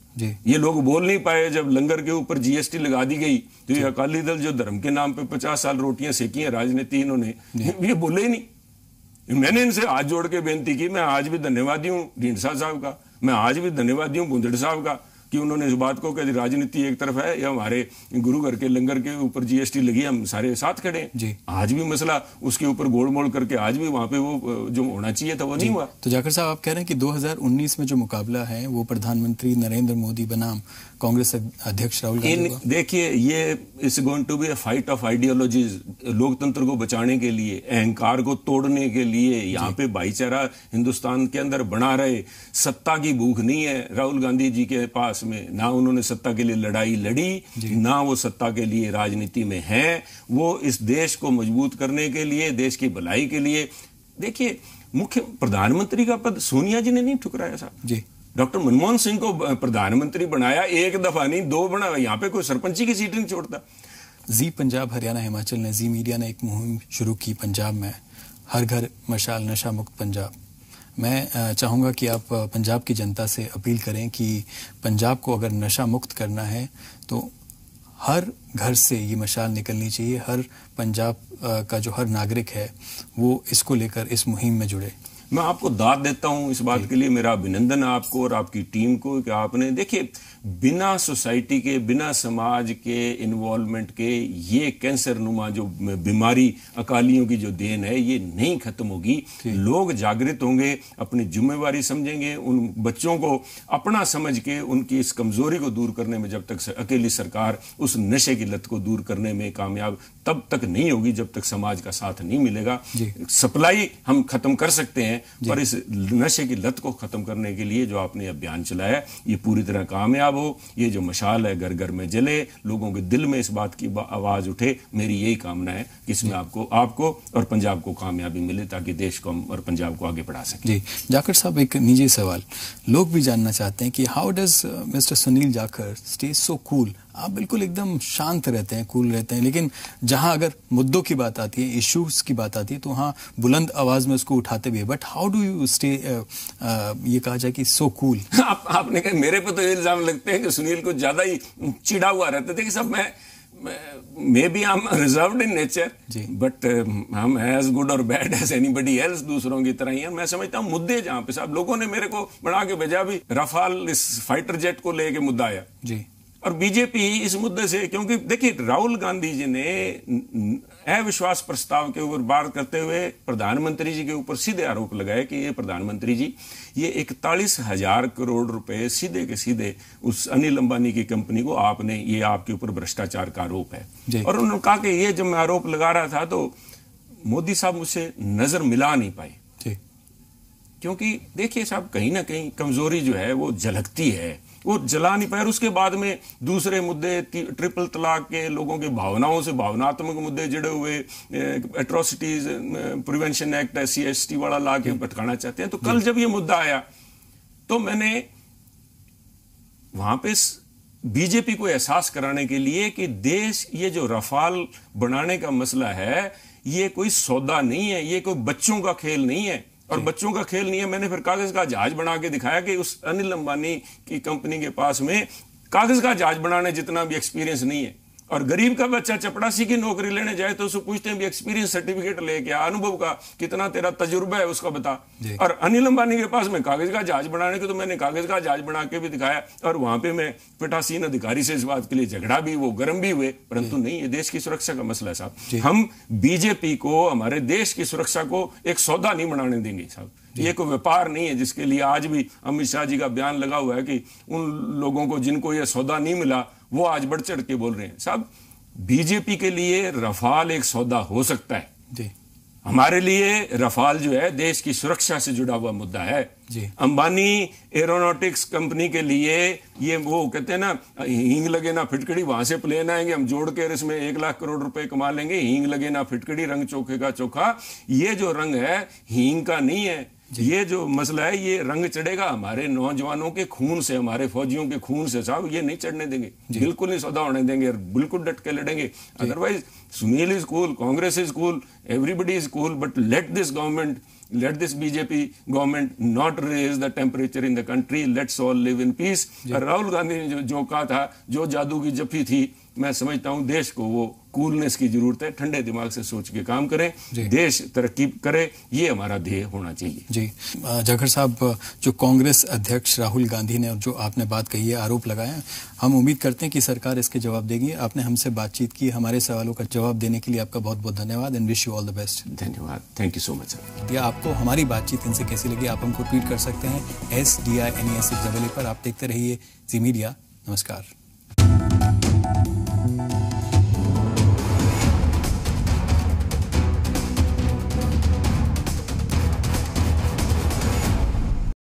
ये लोग बोल नहीं पाए जब लंगर के ऊपर जीएसटी लगा दी गई तो ये अकाली दल जो धर्म के नाम पे 50 साल रोटियां सेकी हैं राजनीति, इन्होंने ये बोले ही नहीं। मैंने इनसे हाथ जोड़ के बेनती की, मैं आज भी धन्यवादी हूं ढींढसा साहब का, मैं आज भी धन्यवादी हूं भुंदड़ साहब का कि उन्होंने इस बात को कि राजनीति एक तरफ है या हमारे गुरु घर के लंगर के ऊपर जीएसटी लगी, हम सारे साथ खड़े हैं। आज भी मसला उसके ऊपर गोलमोल करके आज भी वहां पे वो जो होना चाहिए था वो नहीं हुआ। तो जाखड़ साहब आप कह रहे हैं कि 2019 में जो मुकाबला है वो प्रधानमंत्री नरेंद्र मोदी बनाम कांग्रेस अध्यक्ष राहुल गांधी। देखिए ये it's going to be a fight of ideologies. लोकतंत्र को बचाने के लिए, अहंकार को तोड़ने के लिए, यहाँ पे भाईचारा हिंदुस्तान के अंदर बना रहे। सत्ता की भूख नहीं है राहुल गांधी जी के पास में, ना उन्होंने सत्ता के लिए लड़ाई लड़ी, ना वो सत्ता के लिए राजनीति में है। वो इस देश को मजबूत करने के लिए, देश की भलाई के लिए। देखिए मुख्य प्रधानमंत्री का पद सोनिया जी ने नहीं ठुकराया साहब जी। डॉक्टर मनमोहन सिंह को प्रधानमंत्री बनाया, 1 दफा नहीं 2 बनाया। यहाँ पे कोई सरपंची की सीट नहीं छोड़ता। जी पंजाब हरियाणा हिमाचल ने, जी मीडिया ने एक मुहिम शुरू की पंजाब में, हर घर मशाल नशा मुक्त पंजाब। मैं चाहूंगा कि आप पंजाब की जनता से अपील करें कि पंजाब को अगर नशा मुक्त करना है तो हर घर से ये मशाल निकलनी चाहिए। हर पंजाब का जो हर नागरिक है वो इसको लेकर इस मुहिम में जुड़े। मैं आपको दाद देता हूं इस बात के लिए, मेरा अभिनंदन है आपको और आपकी टीम को कि आपने, देखिए बिना सोसाइटी के, बिना समाज के इन्वॉल्वमेंट के ये कैंसर नुमा जो बीमारी अकालियों की जो देन है ये नहीं खत्म होगी। लोग जागृत होंगे, अपनी जिम्मेवारी समझेंगे, उन बच्चों को अपना समझ के उनकी इस कमजोरी को दूर करने में जब तक अकेली सरकार उस नशे की लत को दूर करने में कामयाब तब तक नहीं होगी जब तक समाज का साथ नहीं मिलेगा। सप्लाई हम खत्म कर सकते हैं हैं, पर इस नशे की लत को खत्म करने के लिए जो आपने अभियान चलाया ये पूरी तरह कामयाब हो। ये जो मशाल है घर घर में जले, लोगों के दिल में इस बात की आवाज उठे। मेरी यही कामना है कि इसमें आपको और पंजाब को कामयाबी मिले ताकि देश को और पंजाब को आगे बढ़ा सके। जी जाखड़ साहब, एक निजी सवाल, लोग भी जानना चाहते हैं कि how does mister Sunil Jakhar stay so cool. आप बिल्कुल एकदम शांत रहते हैं, कूल रहते हैं, लेकिन जहां अगर मुद्दों की बात आती है, इश्यूज की बात आती है, तो वहां बुलंद आवाज में उसको उठाते भी है। But how do you stay, ये कहा जाए कि सो कूल? आपने कहा मेरे पे तो ये इल्जाम लगते हैं कि सुनील को ज्यादा ही चिड़ा हुआ रहते थे कि सब maybe I am reserved in nature, but हम एज गुड और बैड एज एनीबडी एल्स, दूसरों की तरह ही है। मैं समझता हूँ मुद्दे जहां पे साहब लोगों ने मेरे को बना के भेजा, भी रफाल इस फाइटर जेट को लेके मुद्दा आया जी, और बीजेपी इस मुद्दे से, क्योंकि देखिए राहुल गांधी जी ने अविश्वास प्रस्ताव के ऊपर बात करते हुए प्रधानमंत्री जी के ऊपर सीधे आरोप लगाए कि ये प्रधानमंत्री जी ये 41,000 करोड़ रुपए सीधे के सीधे उस अनिल अंबानी की कंपनी को आपने, ये आपके ऊपर भ्रष्टाचार का आरोप है। और उन्होंने कहा कि ये जब मैं आरोप लगा रहा था तो मोदी साहब मुझसे नजर मिला नहीं पाए, क्योंकि देखिए साहब कहीं ना कहीं कमजोरी जो है वो झलकती है, वो जला नहीं पाए। उसके बाद में दूसरे मुद्दे, ट्रिपल तलाक के, लोगों के भावनाओं से भावनात्मक मुद्दे जुड़े हुए, atrocities prevention act SC ST वाला ला के भटकाना चाहते हैं। तो कल जब ये मुद्दा आया तो मैंने वहां पे बीजेपी को एहसास कराने के लिए कि देश, ये जो रफाल बनाने का मसला है ये कोई सौदा नहीं है, ये कोई बच्चों का खेल नहीं है। और बच्चों का खेल नहीं है, मैंने फिर कागज का जहाज बना के दिखाया कि उस अनिल अंबानी की कंपनी के पास में कागज का जहाज बनाने जितना भी एक्सपीरियंस नहीं है। और गरीब का बच्चा चपड़ासी की नौकरी लेने जाए तो उससे पूछते हैं भी एक्सपीरियंस सर्टिफिकेट लेके आ, अनुभव का कितना तेरा तजुर्बा है उसका बता। और अनिल अंबानी के पास में कागज का जहाज बनाने के, तो मैंने कागज का जहाज बना के भी दिखाया। और वहां पे मैं पीठासीन अधिकारी से इस बात के लिए झगड़ा भी, वो गर्म भी हुए, परंतु नहीं, ये देश की सुरक्षा का मसला है साहब। हम बीजेपी को, हमारे देश की सुरक्षा को एक सौदा नहीं बनाने देंगे साहब। ये कोई व्यापार नहीं है जिसके लिए आज भी अमित शाह जी का बयान लगा हुआ है कि उन लोगों को जिनको ये सौदा नहीं मिला वो आज बढ़ चढ़ के बोल रहे हैं। साहब बीजेपी के लिए रफाल एक सौदा हो सकता है जी। हमारे लिए रफाल जो है देश की सुरक्षा से जुड़ा हुआ मुद्दा है जी। अंबानी एरोनॉटिक्स कंपनी के लिए ये वो कहते हैं ना, हींग लगे ना फिटकड़ी, वहां से प्लेन आएंगे, हम जोड़ के इसमें 1 लाख करोड़ रुपए कमा लेंगे। हींग लगे ना फिटकड़ी, रंग चोखे का चोखा। ये जो रंग है हींग का नहीं है, ये जो मसला है ये रंग चढ़ेगा हमारे नौजवानों के खून से, हमारे फौजियों के खून से साहब। ये नहीं चढ़ने देंगे, बिल्कुल नहीं सौदा होने देंगे, बिल्कुल डट के लड़ेंगे। Otherwise Sunil is cool, Congress is cool, everybody is cool, but let this government, let this BJP government not raise the temperature in the country, let's all live in peace। Rahul Gandhi ने जो कहा था, जो जादू की जफ्फी थी, मैं समझता हूं देश को वो कूलनेस की जरूरत है, ठंडे दिमाग से सोच के काम करें, देश तरक्की करे, ये हमारा ध्येय होना चाहिए जी। जाखड़ साहब, जो कांग्रेस अध्यक्ष राहुल गांधी ने जो आपने बात कही है, आरोप लगाया, हम उम्मीद करते हैं कि सरकार इसके जवाब देगी। आपने हमसे बातचीत की, हमारे सवालों का जवाब देने के लिए आपका बहुत बहुत धन्यवाद and wish you all the best. धन्यवाद, thank you so much sir. आपको हमारी बातचीत इनसे कैसी लगी आप हमको ट्वीट कर सकते हैं SDINES पर। आप देखते रहिए जी मीडिया। नमस्कार।